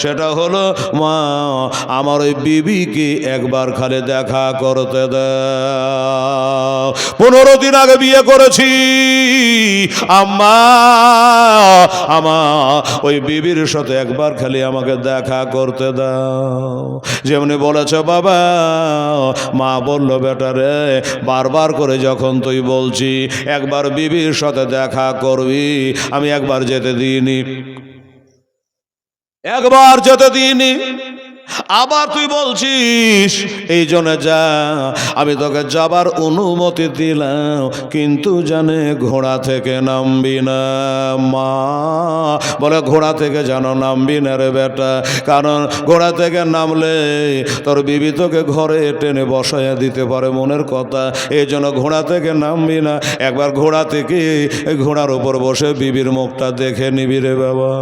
সেটা হলো মা আমার ওই বিবিকে একবার খালি দেখা করতে দাও। 15 দিন আগে বিয়ে করেছি আম্মা, আমার ওই বিবির সাথে একবার খালি আমাকে দেখা করতে দাও। যেমনি বলেছে বাবা। মা বলল, বেটা রে বারবার করে যখন তুই বলছি একবার বিবির সাথে দেখা করবি, আমি একবার যেতে দিইনি, একবার যেতে দিইনি, আবার তুই বলছিস, এই জন্য যা, আমি তোকে যাবার অনুমতি দিলাম, কিন্তু জানে ঘোড়া থেকে নামবি না। মা বলে, ঘোড়া থেকে যেন নামবি না রে বেটা, কারণ ঘোড়া থেকে নামলে তোর বিবি তোকে ঘরে টেনে বসাইয়া দিতে পারে, মনের কথা। এই জন্য ঘোড়া থেকে নামবি না, একবার ঘোড়া থেকে ঘোড়ার উপর বসে বিবির মুখটা দেখে নিবি রে বাবা।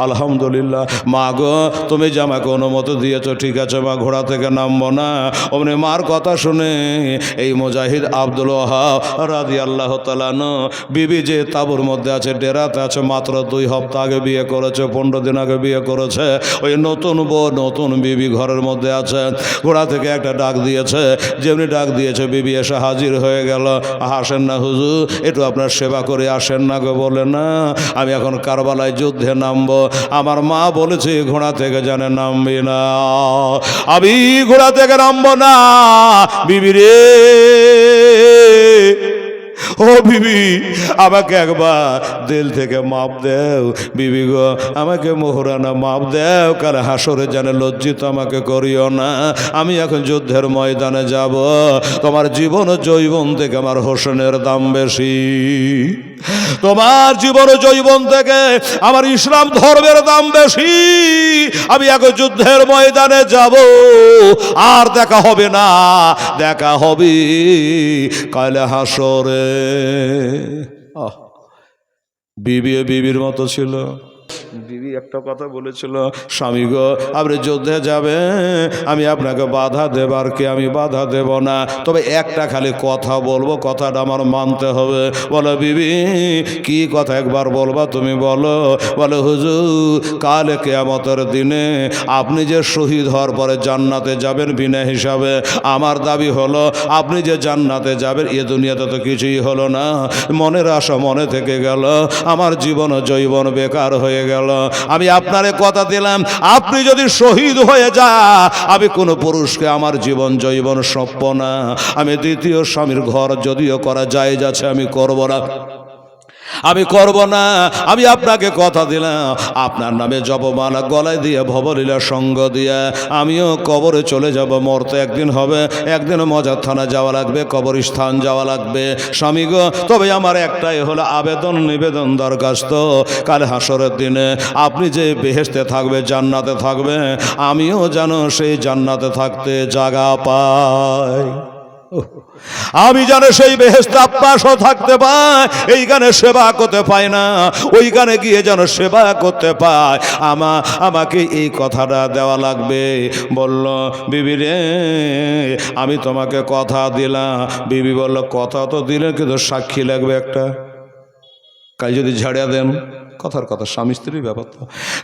আলহামদুলিল্লাহ মা গো, তুমি যে আমাকে অনুমতি দিয়েছ, ঠিক আছে মা, ঘোড়া থেকে নামবো না। অমনি মার কথা শুনে এই মুজাহিদ আব্দুল ওয়াহাব রাদিয়াল্লাহু তাআলা আনহু, বিবি যে তাঁবুর মধ্যে আছে, ডেরাতে আছে, মাত্র 2 সপ্তাহ আগে বিয়ে করেছে, 15 দিন আগে বিয়ে করেছে। ওই নতুন বউ নতুন বিবি ঘরের মধ্যে আছে। ঘোড়া থেকে একটা ডাক দিয়েছে, যেমনি ডাক দিয়েছে বিবি এসে হাজির হয়ে গেল। আসেন না হুজুর, একটু আপনার সেবা করে আসেন না গো। বলে, না আমি এখন কারবালায় যুদ্ধে নামবো, আমার মা বলেছে ঘোড়া থেকে জানে নামবি না, আমি ঘোড়া থেকে নামবো না। বিবি রে, ও বিবি, আমাকে একবার দিল থেকে মাপ দেও বিবি গো, আমাকে মোহরানা মাপ দেও, কারণ হাসরে জানে লজ্জিত আমাকে করিও না। আমি এখন যুদ্ধের ময়দানে যাব, তোমার জীবন ও যৌবন থেকে আমার হোসেনের দাম বেশি, তোমার জীবন ও যৌবন থেকে আমার ইসলাম ধর্মের দাম বেশি। আমি এখন যুদ্ধের ময়দানে যাব, আর দেখা হবে না, দেখা হবে কালে হাসরে। বিবি বিবির মতো ছিল। বিবি একটা কথা বলেছিল, স্বামী গো আপনি যুদ্ধে যাবে, আমি আপনাকে বাধা দেবার কি, আমি বাধা দেব না, তবে একটা খালি কথা বলবো, কথাটা আমার মানতে হবে। বলো বিবি কি কথা একবার বলবা তুমি বলো। বলে হুজুর কাল কিয়ামতের দিনে আপনি যে শহীদ হওয়ার পরে জান্নাতে যাবেন বিনা হিসাবে, আমার দাবি হলো আপনি যে জান্নাতে যাবেন এ দুনিয়াতে তো কিছুই হলো না, মনের আশা মনে থেকে গেল, আমার জীবন ও যৌবন বেকার হয়ে গেল। আমি আপনারে কথা দিলাম, আপনি যদি শহীদ হয়ে যা, আমি কোনো পুরুষকে আমার জীবন যৌবন সভ্য না, আমি দ্বিতীয় স্বামীর ঘর যদিও করা যায় যাচ্ছে আমি করব না, আমি করব না। আমি আপনাকে কথা দিলাম, আপনার নামে জপমালা গলায় দিয়ে ভবলীলা সঙ্গ দিয়ে আমিও কবরে চলে যাব, মরতে একদিন হবে, একদিন মজার থানা যাওয়া লাগবে, কবরস্থান যাওয়া লাগবে স্বামী গো। তবে আমার একটাই হলো আবেদন নিবেদন দরখাস্ত, কাল হাসরের দিনে আপনি যে বেহেশতে থাকবে, জান্নাতে থাকবে, আমিও যেন সেই জান্নাতে থাকতে জায়গা পাই, আমি যেন সেই বেহেশতে আব্বাসও থাকতে পাই, এইখানে সেবা করতে পাই না, ওইখানে গিয়ে যেন সেবা করতে পাই। আমাকে এই কথাটা দেওয়া লাগবে। বলল বিবি রে আমি তোমাকে কথা দিলাম। বিবি বলল কথা তো দিলেন, কিন্তু সাক্ষী লাগবে একটা, কাল যদি ঝাড়িয়া দেন, কথার কথা স্বামী স্ত্রীর ব্যাপার তো,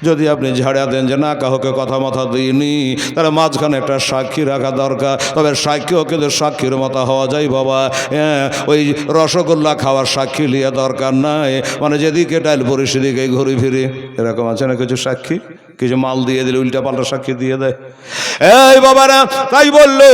যদি আপনি ঝাড়িয়া দেন যে না কাউকে কথা মাথা দিইনি, তাহলে মাঝখানে একটা সাক্ষী রাখা দরকার। তবে সাক্ষীও কিন্তু সাক্ষীর মতো হওয়া যায় বাবা, হ্যাঁ ওই রসগোল্লা খাওয়ার সাক্ষী লিয়া দরকার নাই, মানে যেদিকে ডাইল পরি সেদিকে ঘুরি ফিরি, এরকম আছে না কিছু সাক্ষী, কিছু মাল দিয়ে দিলে উল্টা পাল্টা সাক্ষী দিয়ে দেয়। এই বাবারা তাই বললো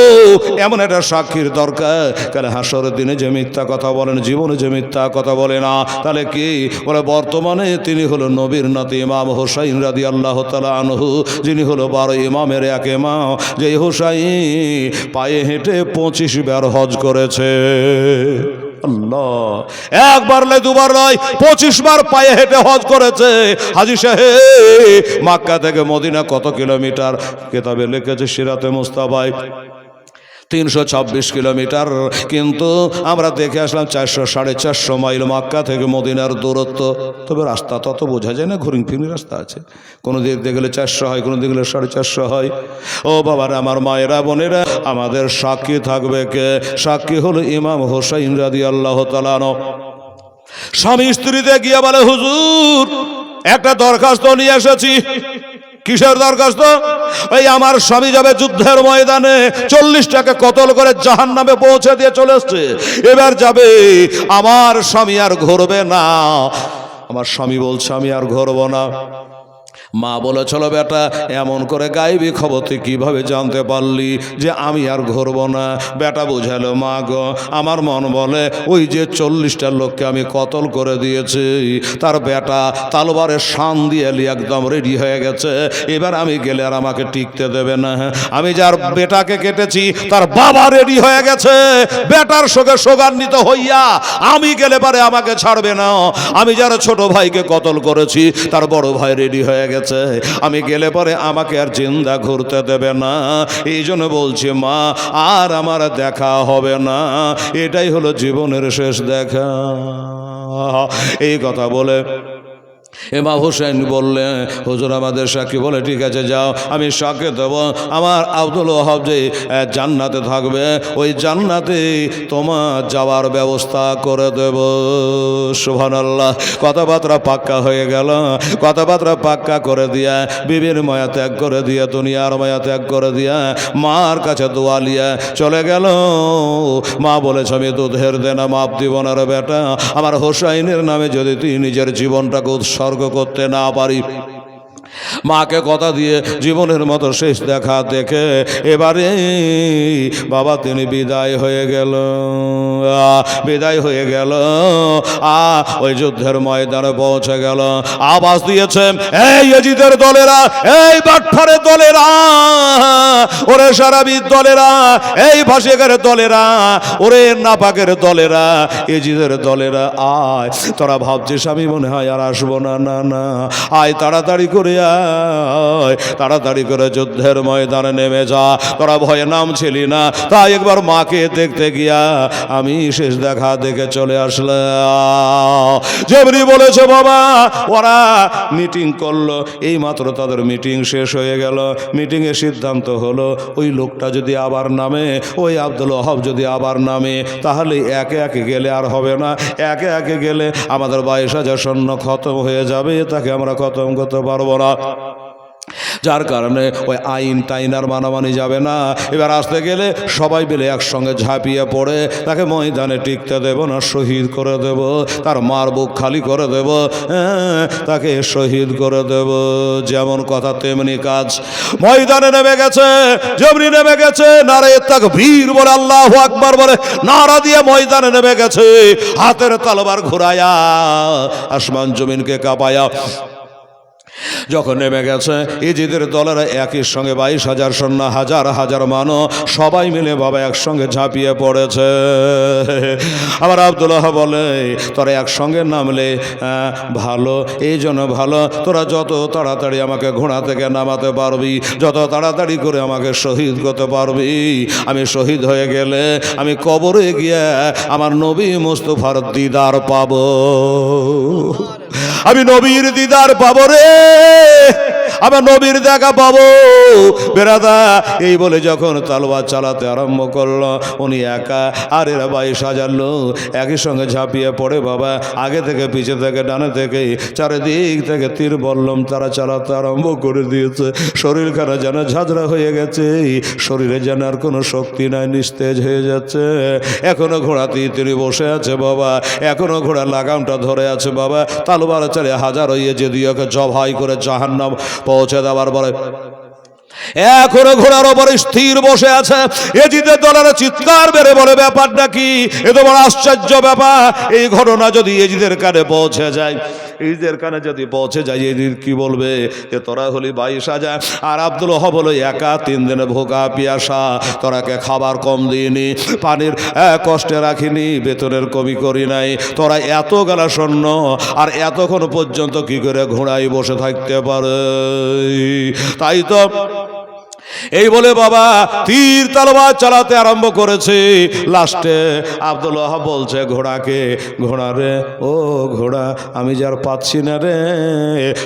এমন একটা সাক্ষীর দরকার, কারণ হাসরের দিনে যে মিথ্যা কথা বলেন, জীবনে যে মিথ্যা কথা বলে না, তাহলে কি বলে বর্তমানে তিনি হলো নবীর নাতি ইমাম হোসাইন রাদিয়াল্লাহু তাআলা আনহু, যিনি হলো 12 ইমামের এক ইমাম, যে হোসাইন পায়ে হেঁটে 25 বার হজ করেছে। আল্লাহ, একবার নয় দুবার নয় 25 বার পায়ে হেঁটে হজ করেছে হাজী সাহেব। মক্কা থেকে মদিনা কত কিলোমিটার? কিতাবে লিখেছে সিরাতে মুস্তাফায় 326 কিলোমিটার, কিন্তু আমরা দেখে আসলাম 400-450 মাইল মক্কা থেকে মদিনার দূরত্ব। তবে রাস্তা তত বোঝা যায় না, ঘুরিং ফিরিং রাস্তা আছে, কোনো দিক দিয়ে গেলে 400 হয়, কোনো দিক গেলে 450 হয়। ও বাবারা আমার মায়েরা বোনেরা, আমাদের সাক্ষী থাকবে কে? সাক্ষী হলো ইমাম হোসাইন রাদিয়াল্লাহু তাআলা আনহু। স্বামী স্ত্রীতে গিয়ে বলে হুজুর একটা দরখাস্ত নিয়ে এসেছি। কিসের দরখাস্ত? ওই আমার স্বামী যাবে যুদ্ধের ময়দানে, 40টাকে কতল করে জাহান্নামে পৌঁছে দিয়ে চলে এসছে, এবার যাবে, আমার স্বামী আর ঘুরবে না। আমার স্বামী বলছে আমি আর ঘুরবো না। মা বলেছিল বেটা এমন করে গাইবি খবর তুই কিভাবে জানতে পারলি যে আমি আর ঘুরব না? বেটা বুঝালো মা গো আমার মন বলে ওই যে 40টা লোককে আমি কতল করে দিয়েছি, তার বেটা তালবারের শান দিয়ে একদম রেডি হয়ে গেছে, এবার আমি গেলে আর আমাকে টিকতে দেবে না। আমি যার বেটাকে কেটেছি তার বাবা রেডি হয়ে গেছে, বেটার সঙ্গে সোগান্বিত হইয়া আমি গেলে পারে আমাকে ছাড়বে না। আমি যার ছোট ভাইকে কতল করেছি তার বড় ভাই রেডি হয়ে গেছে, আমি গেলে পরে আমাকে আর জিন্দা ঘুরতে দেবে না। এই জন্য বলছি মা আর আমার দেখা হবে না, এটাই হলো জীবনের শেষ দেখা। এই কথা বলে ইমাম হোসেন বললেন হুজুর আমাদের সাক্ষী। বলে ঠিক আছে যাও, আমি সাক্ষী দেব আমার আব্দুল ওয়াহাব যে জান্নাতে থাকবে, ওই জান্নাতে তোমার যাওয়ার ব্যবস্থা করে দেব। সুবহানাল্লাহ। কথাবার্তা পাক্কা হয়ে গেল। কথাবার্তা পাক্কা করে দিয়া বিবির মায়া ত্যাগ করে দিয়া দুনিয়ার মায়া ত্যাগ করে দিয়া মার কাছে দোয়া লিয়া চলে গেল। মা বলেছে আমি দুধের দেনা মাপ দিব না রে বেটা, আমার হোসাইনের নামে যদি তুই নিজের জীবনটাকে উৎসর্গ করতে না পারি, মাকে কথা দিয়ে জীবনের মতো শেষ দেখা দেখে এবারে বাবা তিনি বিদায় হয়ে গেল। বিদায় হয়ে গেল, ওই যুদ্ধের ময়দানে পৌঁছে গেল। আওয়াজ দিয়েছে, এই ইয়াজিদের দলেরা, এই বাটফারের দলেরা, ওরে সারাবির দলেরা, এই ফাঁসিকের দলেরা, ওরে নাপাকের দলেরা, ইয়াজিদের দলেরা, আয়। তোরা ভাবছিস আমি মনে হয় আর আসবো না, না না, আয় তাড়াতাড়ি করে আয়, তাড়াতাড়ি করে যুদ্ধের ময়দানে নেমে যা। তোরা ভয়ে নামছিলি না, তাই একবার মাকে দেখতে গিয়া আমি শেষ দেখা দেখে চলে আসলাম। যেমনি বলেছে বাবা, ওরা মিটিং করলো, এই মাত্র তাদের মিটিং শেষ হয়ে গেল। মিটিংয়ে সিদ্ধান্ত হলো ওই লোকটা যদি আবার নামে, ওই আব্দুল ওহাব যদি আবার নামে, তাহলে একে একে গেলে আর হবে না, একে একে গেলে আমাদের 22,000 সৈন্য খতম হয়ে যাবে, তাকে আমরা খতম করতে পারবো না। যার কারণে ওই আইন টাইন আর মানামানি যাবে না। এবার আসতে গেলে সবাই মিলে একসঙ্গে ঝাঁপিয়ে পড়ে তাকে ময়দানে টিকতে দেব না, শহীদ করে দেব, তার মার বুক খালি করে দেব, তাকে শহীদ করে দেব। যেমন কথা তেমনি কাজ। ময়দানে নেমে গেছে, যেমনি নেমে গেছে, নারে তাকবীর বলে, আল্লাহু আকবার বলে নারা দিয়ে ময়দানে নেমে গেছে, হাতের তলোয়ার ঘুরায়া আসমান জমিনকে কাঁপায়া যখন নেমে গেছে। ইয়াজিদের দলেরা একই সঙ্গে 22,000 সৈন্য, হাজার হাজার মানুষ সবাই মিলে বাবা একসঙ্গে ঝাঁপিয়ে পড়েছে। আমার আব্দুল্লাহ বলে, তোরা একসঙ্গে নামলে ভালো, এই জন্য ভালো, তোরা যত তাড়াতাড়ি আমাকে ঘোড়া থেকে নামাতে পারবি, যত তাড়াতাড়ি করে আমাকে শহীদ করতে পারবি, আমি শহীদ হয়ে গেলে আমি কবরে গিয়ে আমার নবী মুস্তাফার দিদার পাবো, আমি নবীর দিদার পাবো রে, আমার নবীর দেখা পাবো বেরাদা। এই বলে যখন তলোয়ার চালাতে আরম্ভ করলো উনি একা, আর এরা 22,000 লোক একই সঙ্গে ঝাঁপিয়ে পড়ে বাবা, আগে থেকে পিছে থেকে ডানে থেকে চারিদিক থেকে তীর বল্লম তারা চালাতে আরম্ভ করে দিয়েছে। শরীরখানা যেন ঝাঁঝরা হয়ে গেছে, শরীরে যেন আর কোনো শক্তি নাই, নিস্তেজ হয়ে যাচ্ছে। এখনো ঘোড়াতেই তিনি বসে আছে বাবা, এখনো ঘোড়া লাগামটা ধরে আছে বাবা। তলোয়ার চালিয়ে হাজার হয়ে যে দিয়েকে জবাই করে জাহান্নাম পৌঁছে দেওয়ার পরে এখনো ঘোড়ার ওপরে স্থির বসে আছে। ইয়াজিদের দলেরা চিৎকার বেড়ে বলে, ব্যাপারটা কি? এ তো বড় আশ্চর্য ব্যাপার। এই ঘটনা যদি ইয়াজিদের কানে পৌঁছে যায়, ইয়াজিদের কানে যদি পৌঁছে যায়, ইয়াজিদ কি বলবে যে তোরা হলি 22,000 আর আব্দুল ওহাব হলো একা, 3 দিনে ভোকা পিয়াসা, তোরাকে খাবার কম দিইনি, পানির কষ্টে রাখিনি, বেতনের কমি করি নাই, তোরা এত গেলা সৈন্য আর এতক্ষণ পর্যন্ত কি করে ঘোড়ায় বসে থাকতে পারে? তাই তো এই বলে বাবা তীর তলোয়ার চালাতে আরম্ভ করেছে। লাস্টে আব্দুল ওহাব বলছে ঘোড়াকে, ঘোড়া রে ও ঘোড়া, আমি যার পাচ্ছি না রে,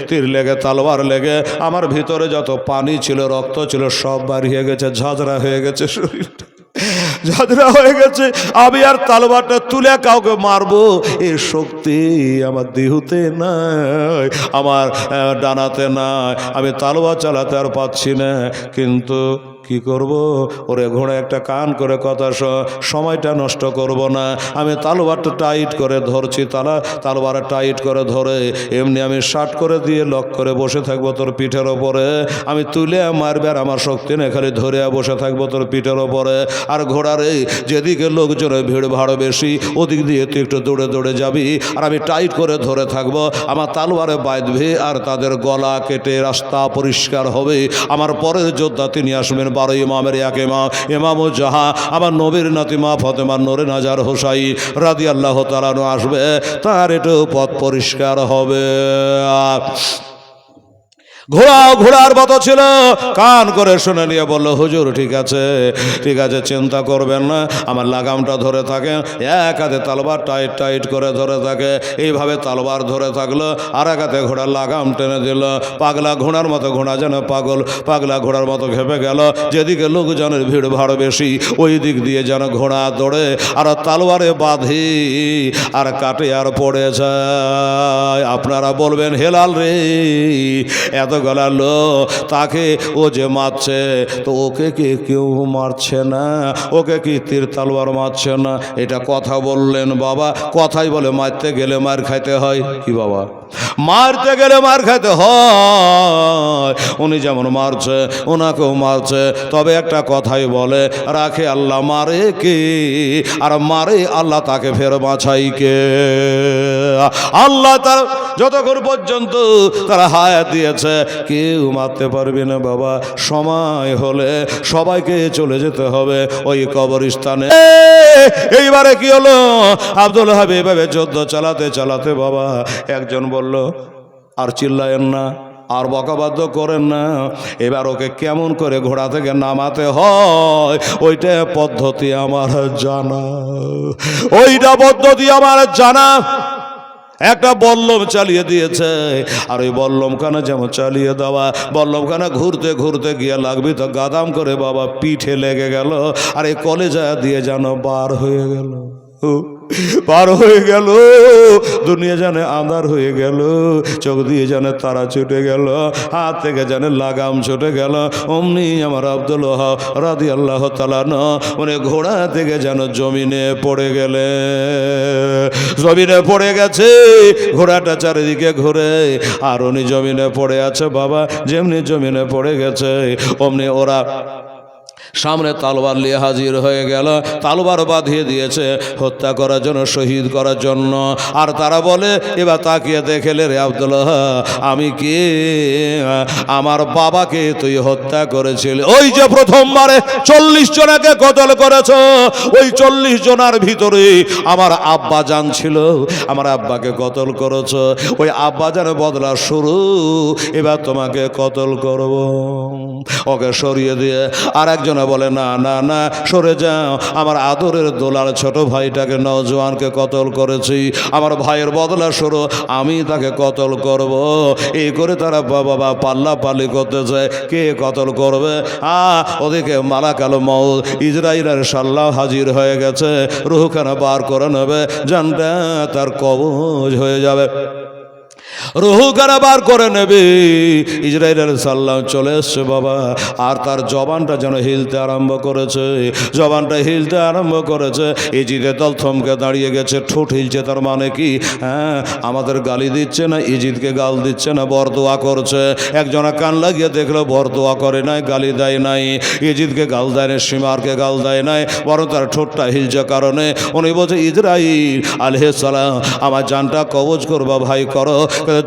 তীর লেগে তলোয়ার লেগে আমার ভিতরে যত পানি ছিল, রক্ত ছিল, সব বাড়িয়ে গেছে, ঝাঁঝরা হয়ে গেছে, শরীরটা ঝাঁঝরা হয়ে গেছে। আমি আর তলোয়ারটা তুলে কাউকে মারবো এই শক্তি আমার দেহতে নাই, আমার ডানাতে নাই, আমি তলোয়ার চালাতে আর পাচ্ছি না। কিন্তু কি করব? ওরে ঘোড়া একটা কান করে কথা, সময়টা নষ্ট করব না, আমি তলোয়ারটা টাইট করে ধরছি, তলোয়ার টাইট করে ধরে এমনি আমি শার্ট করে দিয়ে লক করে বসে থাকবো তোর পিঠের ওপরে, আমি তুলে মারবে আর আমার শক্তি নেই, খালি ধরে বসে থাকবো তোর পিঠের ওপরে। আর ঘোড়ারে যেদিকে লোকজনের ভিড় ভাড় বেশি ওদিক দিয়ে তুই একটু দৌড়ে দৌড়ে যাবি, আর আমি টাইট করে ধরে থাকবো, আমার তলোয়ারে বাঁধবে আর তাদের গলা কেটে রাস্তা পরিষ্কার হবে। আমার পরের যোদ্ধা তিনি আসবেন 12 ইমামের এক ইমাম, ইমামুল জাহা, আমার নবীর নাতিমা ফাতেমা নূরে নাজার হোসাইন রাদিয়াল্লাহু তাআলা আসবে, তার একটু পথ পরিষ্কার হবে। ঘোড়ার মতো ছিল, কান করে শুনে নিয়ে বলল, হুজুর ঠিক আছে ঠিক আছে, চিন্তা করবেন না, আমার লাগামটা ধরে থাকে, এক হাতে তলোয়ার টাইট টাইট করে ধরে থাকে, এইভাবে তলোয়ার ধরে থাকলো, আর এক হাতে ঘোড়ার লাগাম টেনে দিল। পাগলা ঘোড়ার মতো, ঘোড়া যেন পাগলা ঘোড়ার মতো খেপে গেল। যেদিকে লোকজনের ভিড় ভাড় বেশি ওই দিক দিয়ে যেন ঘোড়া দৌড়ে আর তলোয়ারে বাঁধি আর কাটে আর পড়ে যায়। আপনারা বলবেন হেলাল রে, এত গলালো তাকে ও যে মারছে, তো ওকে কি কেউ মারছে না? ওকে কি তীর তলোয়ার মারছে না? এটা কথা বললেন বাবা। কথাই বলে মারতে গেলে মার খাইতে হয়। কি বাবা? মারতে গেলে মার খাইতে হয়। উনি যেমন মারছে ওনাকেও মারছে, তবে একটা কথাই বলে রাখে আল্লাহ, মারে কে? আর মারে আল্লাহ, তাকে ফের বাঁচাই কে? আল্লাহ তার যতক্ষণ পর্যন্ত তারা হায়াত দিয়েছে কেউ মারতে পারবে না বাবা। সময় হলে সবাইকে চলে যেতে হবে ওই কবরস্থানে। এইবারে কি হলো, আব্দুল হাবিব এভাবে যুদ্ধ চালাতে চালাতে বাবা একজন বলল, আর চিল্লায়েন না, আর বকাবাদ্য করেন না, এবার ওকে কেমন করে ঘোড়া থেকে নামাতে হয় ওইটা পদ্ধতি আমার জানা, ওইটা পদ্ধতি আমার জানা। একটা বল্লম চালিয়ে দিয়েছে, আর ওই বল্লমখানা যেমন চালিয়ে দেওয়া, বল্লমখানা ঘুরতে ঘুরতে গিয়ে লাগবে তো গাদাম করে বাবা পিঠে লেগে গেল, আর এই কলেজা দিয়ে যেন বার হয়ে গেল, পার হয়ে গেল। দুনিয়া জানে আঁধার হয়ে গেল, চোখ দিয়ে জানে তারা ছুটে গেল, হাত থেকে জানে লাগাম ছুটে গেল। অমনি আমার আব্দুল ওয়াহাব রাদিয়াল্লাহু তাআলা উনি ঘোড়া থেকে যেন জমিনে পড়ে গেলে, জমিনে পড়ে গেছে, ঘোড়াটা চারিদিকে ঘুরে আর উনি জমিনে পড়ে আছে বাবা। যেমনি জমিনে পড়ে গেছে অমনি ওরা সামনে তালবার নিয়ে হাজির হয়ে গেল, তালবার বাঁধিয়ে দিয়েছে হত্যা করার জন্য, শহীদ করার জন্য। আর তারা বলে, এবার তাকিয়ে দেখলে রে আব্দুল্লাহ, আমি কে? আমার বাবাকে তুই হত্যা করেছিলি, ওই যে প্রথমবারে 40 জনকে কতল করেছ, ওই 40 জনের ভিতরে আমার আব্বা জান ছিল, আমার আব্বাকে কতল করেছ, ওই আব্বা জানের বদলা শুরু, এবার তোমাকে কতল করব। ওকে সরিয়ে দিয়ে আর একজন বলে, না না না, সরে যাও, আমার আদরের দোলার ছোট ভাইটাকে, নওজোয়ানকে কতল করেছি, আমার ভাইয়ের বদলা শুরু, আমি তাকে কতল করব। এই করে তারা বাবা পাল্লা পাল্লি করতে চায়, কে কতল করবে। ওদিকে মালাকাল মউত ইজরাইলের সাল্লাহ হাজির হয়ে গেছে, রুহখানা বার করে নেবে, জানটা তার কবজ হয়ে যাবে, রুহু কারাবার করে নেবে। ইজরাইল সাল্লাম চলে এসছে বাবা, আর তার জবানটা যেন হিলতে আরম্ভ করেছে, জবানটা হিলতে আরম্ভ করেছে। ইজিদের দল থমকে দাঁড়িয়ে গেছে, ঠোঁট হিলছে, তার মানে কি? হ্যাঁ, আমাদের গালি দিচ্ছে না, ইজিদকে গাল দিচ্ছে না, বরদোয়া করছে। একজনা কান লাগিয়ে দেখলো, বরদোয়া করে নাই, গালি দেয় নাই, ইজিদকে গাল দেয় না, সীমারকে গাল দেয় নাই, বরং তার ঠোঁটটা হিলছে কারণে উনি বলছে, ইজরাইল আলাইহিস সালাম, আমার জানটা কবজ করবা ভাই, করো,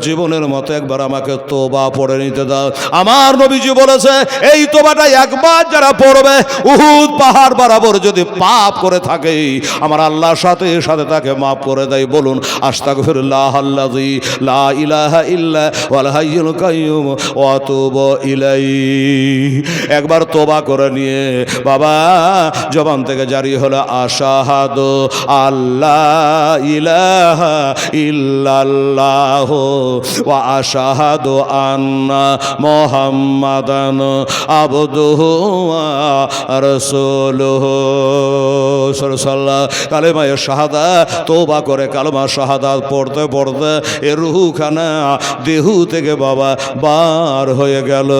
জীবনের মতো একবার আমাকে তোবা পড়ে নিতে দাও। আমার নবীজি বলেছে, এই তোবাটা একবার যারা পড়বে, উহুদ পাহাড় বরাবর যদি পাপ করে থাকে, আমার আল্লাহর সাথে সাথে তাকে মাফ করে দেয়। বলুন আস্তাগফিরুল্লাহ আল্লাযী লা ইলাহা ইল্লা ওয়াল হাইয়ুল কাইয়্যুম ওয়া আতুবু ইলাইহি। একবার তোবা করে নিয়ে বাবা জবান থেকে জারি হলো, আশহাদু আল্লাহ ইলাহা ইল্লাল্লাহ ওয়া আশহাদু আন্না মুহাম্মাদান আবদুহু ওয়া রাসূলুহু। সাল্লাল্লাহু কালেমা শাহাদাত তওবা করে কালেমা শাহাদাত পড়তে পড়তে এ রূহখানা দেহু থেকে বাবা বার হয়ে গেল।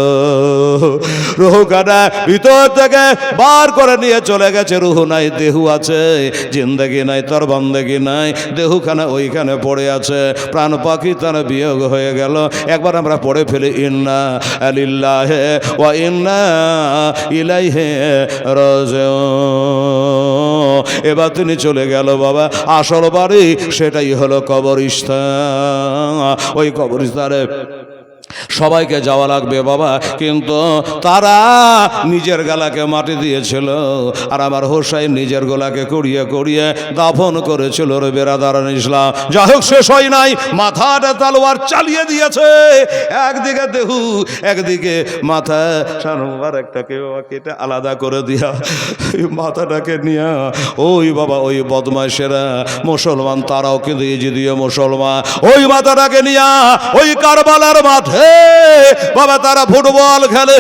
রূহখানা ভিতর থেকে বার করে নিয়ে চলে গেছে। রূহ নাই, দেহু আছে, জিন্দেগি নাই, তার বান্দেগি নাই, দেহুখানা ওইখানে পড়ে আছে। প্রাণ পাখি তার বিয়োগ হয়ে গেল। একবার আমরা পড়ে ফেলি, ইন্না লিল্লাহি ওয়া ইন্না ইলাইহি রাজিউন। এবার তিনি চলে গেল বাবা আসল বাড়ি, সেটাই হলো কবরস্থান। ওই কবরস্থানে সবাইকে যাওয়া লাগবে বাবা, কিন্তু তারা নিজের গলাকে মাটি দিয়েছিল, আর আমার হোসাইন নিজের গলাকে কুড়িয়ে কুড়িয়ে দাফন করেছিল রে বেরাদারান ইসলাম। যাই হোক, শেষ হয় নাই, মাথাটা তলোয়ার চালিয়ে দিয়েছে, একদিকে দেহু একদিকে মাথা, সানোয়ার একটাকে কেটে আলাদা করে দিয়া মাথাটাকে নিয়ে ওই বাবা ওই বদমাইশেরা মুসলমান, তারাও কিন্তু ইজিদীয় মুসলমান, ওই মাথাটাকে নিয়ে ওই কারবালার মাঠে বাবা তারা ফুটবল খেলে,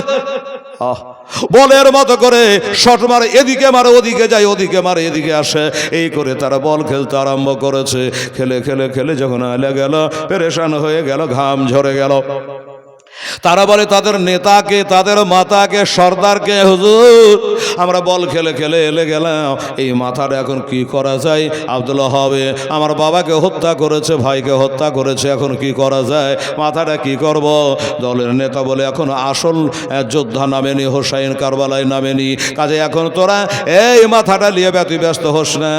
বলের মতো করে শট মারে, এদিকে মারে ওদিকে যায়, ওদিকে মারে এদিকে আসে, এই করে তারা বল খেলতে আরম্ভ করেছে। খেলে খেলে খেলে যখন আলে গেল, পেরেশান হয়ে গেল, ঘাম ঝরে গেল। তারা বলে তাদের নেতাকে, তাদের মাতাকে, সর্দারকে, হুজুর আমরা বল খেলে খেলে এলে গেলাম, এই মাথাটা এখন কি করা যায়? আব্দুল্লাহ হবে আমার বাবাকে হত্যা করেছে, ভাইকে হত্যা করেছে, এখন কি করা যায়? মাথাটা কি করব? দলের নেতা বলে এখন আসল যোদ্ধা নামেনি, হোসাইন কারবালায় নামেনি, কাজে এখন তোরা এই মাথাটা নিয়ে ব্যতিব্যস্ত হোস না,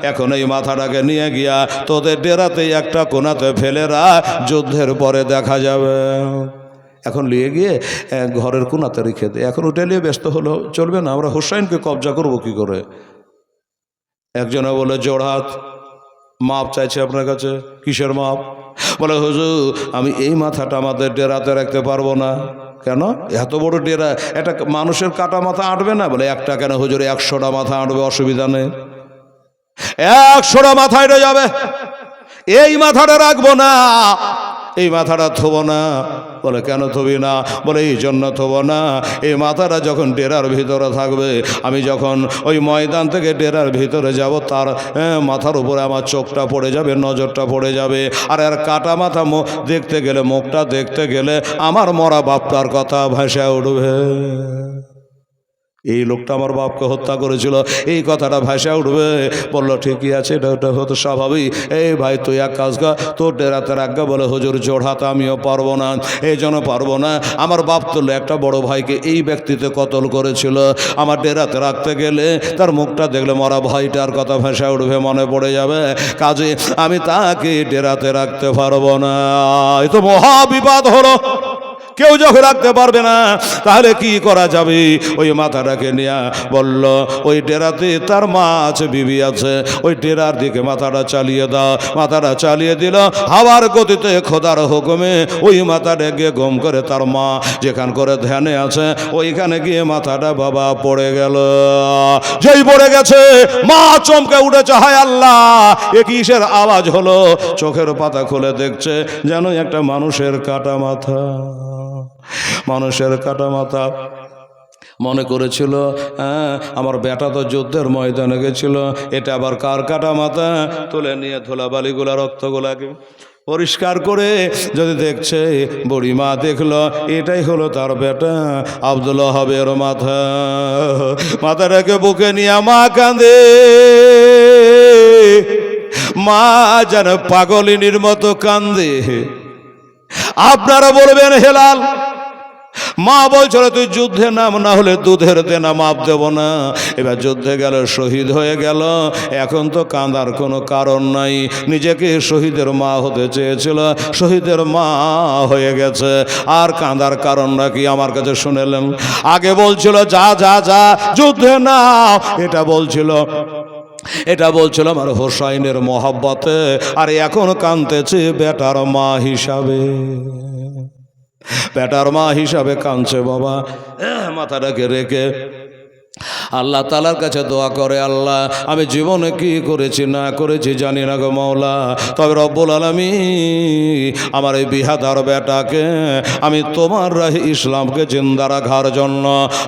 এখন এই মাথাটাকে নিয়ে গিয়া তোদের ডেরাতে একটা কোনাতে ফেলে রাখ, যুদ্ধের পরে দেখা যাবে। এখন নিয়ে গিয়ে ঘরের কোনাতে রেখে দে। এখন ওটা নিয়ে ব্যস্ত হলো চলবে না, আমরা হোসাইনকে কবজা করবো কি করে? একজনে বলে জোড়হাত মাপ চাইছে আপনার কাছে। কিসের মাপ? বলে হুজুর আমি এই মাথাটা আমাদের ডেরাতে রাখতে পারবো না। কেন? এত বড় ডেরা, একটা মানুষের কাটা মাথা আঁটবে না? বলে একটা কেন হুজুর, 100টা মাথা আঁটবে, অসুবিধা নেই, 100টা মাথা এটে যাবে, এই মাথাটা রাখবো না, এই মাথাটা থবো না। বলে কেন থবি না? বলে এই জন্য থবো না, এই মাথাটা যখন ডেরার ভিতরে থাকবে, আমি যখন ওই ময়দান থেকে ডেরার ভিতরে যাব, তার মাথার উপরে আমার চোখটা পড়ে যাবে, নজরটা পড়ে যাবে, আর এর কাটা মাথা দেখতে গেলে, মুখটা দেখতে গেলে আমার মরা বাপটার কথা ভাসা উঠবে। এই লোকটা আমার বাপকে হত্যা করেছিল, এই কথাটা ভাসা উঠবে। বললো ঠিকই আছে, এটা ওটা হতো স্বাভাবিক। এই ভাই তুই এক কাজ কর, তোর ডেরাতে রাখবে। বলে হুজুর জোড়হাত আমিও পারবো না, এই জন্য পারবো না, আমার বাপ তুললে একটা বড় ভাইকে এই ব্যক্তিতে কতল করেছিল, আমার ডেরাতে রাখতে গেলে তার মুখটা দেখলে মরা ভাইটার কথা ভাসা উঠবে, মনে পড়ে যাবে, কাজে আমি তাকে ডেরাতে রাখতে পারবো না। এ তো মহা বিপদ হলো। কেউ যখন রাখতে পারবে না তাহলে কি করা যাবে? ওই মাথাটাকে নিয়ে বলল ওই ডেরাতে তার মা আছে, বিবি আছে, ওই ডেরার দিকে মাথাটা চালিয়ে দাও। মাথাটা চালিয়ে দিল, হাওয়ার গতিতে খোদার হুকুমে ওই মাথাটা গিয়ে গম করে তার মা যেখান করে ধ্যানে আছে ওইখানে গিয়ে মাথাটা বাবা পড়ে গেল। যেই পড়ে গেছে মা চমকে উঠেছে, হায় আল্লাহ এ কিসের আওয়াজ হলো? চোখের পাতা খুলে দেখছে যেন একটা মানুষের কাটা মাথা, মানুষের কাটা মাথা। মনে করেছিল আমার বেটা তো যুদ্ধের ময়দানে গেছিল, এটা আবার কার কাটা মাথা? তুলে নিয়ে ধুলাবালিগুলা রক্তগুলাকে পরিষ্কার করে যদি দেখছে, বুড়িমা দেখলো এটাই হলো তার বেটা আব্দুল্লাহ হবের মাথা। মাথাটাকে বুকে নিয়ে মা কাঁদে, মা যেন পাগলিনীর মতো কান্দে। আপনারা বলবেন হেলাল, মা বলছিল তুই যুদ্ধে নাম, না হলে দুধের দেনা মাপ দেব না। এবার যুদ্ধে গেল, শহীদ হয়ে গেল, এখন তো কাঁদার কোনো কারণ নাই। নিজেকে শহীদের মা হতে চেয়েছিল, শহীদের মা হয়ে গেছে, আর কাঁদার কারণটা কি আমার কাছে শুনেলেন? আগে বলছিল যা যা যা যুদ্ধে নাও, এটা বলছিল আমার হোসাইনের মহব্বতে, আর এখন কাঁদতেছে বেটার মা হিসাবে, বেটার মা হিসাবে কাঁদছে বাবা। মাথাটাকে রেখে আল্লাহ তাআলার কাছে দোয়া করে, আল্লাহ আমি জীবনে কি করেছি না করেছি জানি না গো মাওলা, তবে রব্বুল আলামিন আমার এই বিহাদার বেটাকে আমি তোমার রাহে ইসলামকে জিন্দা রাখার জন্য,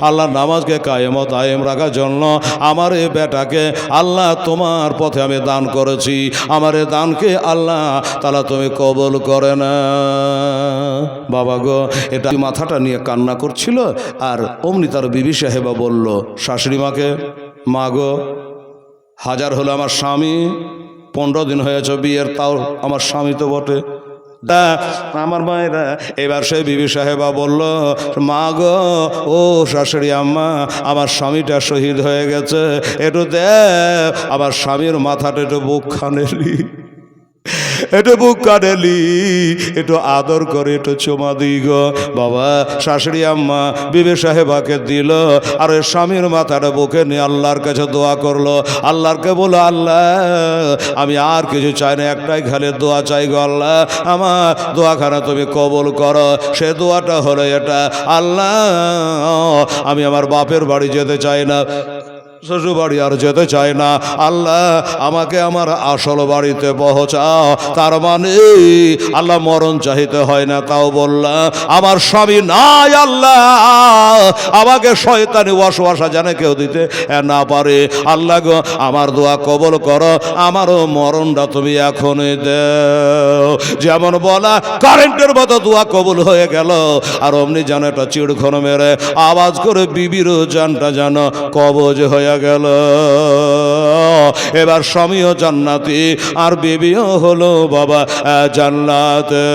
আল্লাহ নামাজকে কায়েম দায়েম রাখার জন্য আমার এই বেটাকে আল্লাহ তোমার পথে আমি দান করেছি, আমার এই দানকে আল্লাহ তাআলা তুমি কবুল করে না। বাবা গো, এটা মাথাটা নিয়ে কান্না করছিল, আর অমনি তার বিবি সাহেবা বলল শাশুড়ি মাকে, মা গো হাজার হলো আমার স্বামী, 15 দিন হয়েছে বিয়ের, তাও আমার স্বামী তো বটে, আমার মায়েরা। এবার সেই বিবি সাহেবা বলল মা গো, ও শাশুড়ি আম্মা আমার স্বামীটা শহীদ হয়ে গেছে, একটু দেখ আমার স্বামীর মাথাটা একটু বুক খানেলি, একটু বুক কাটেলি, একটু আদর করে একটু চুমা দিই গো। বাবা শাশুড়ি আম্মা বিবি সাহেবাকে দিল, আর ওই স্বামীর মাথাটা বুকে নিয়ে আল্লাহর কাছে দোয়া করলো। আল্লাহরকে বলো আল্লাহ আমি আর কিছু চাই না, একটাই খালি দোয়া চাই গো আল্লাহ, আমার দোয়াখানা তুমি কবুল করো। সে দোয়াটা হলো এটা, আল্লাহ আমি আমার বাপের বাড়ি যেতে চাই না, শ্বশুর বাড়ি আর যেতে চায় না, আল্লাহ আমাকে আমার আসল বাড়িতে পৌঁছাও। তার মানে আল্লাহ মরণ চাইতে হয় না, তাও বললাম আমার স্বামী নাই আল্লাহ, আমাকে শয়তানি ওয়াসওয়াসা জানে কেউ দিতে না পারে। আল্লাহ গো আমার দোয়া কবুল করো, আমারও মরণটা তুমি এখনই দাও। যেমন বলা কারেন্টের মতো দোয়া কবুল হয়ে গেল, আর অমনি যেন একটা চিড়খন মেরে আওয়াজ করে বিবিরও জানটা যেন কবজ হয়ে গেল। এবার স্বামীও জান্নাতি আর বিবিও হলো বাবা জান্নাতে।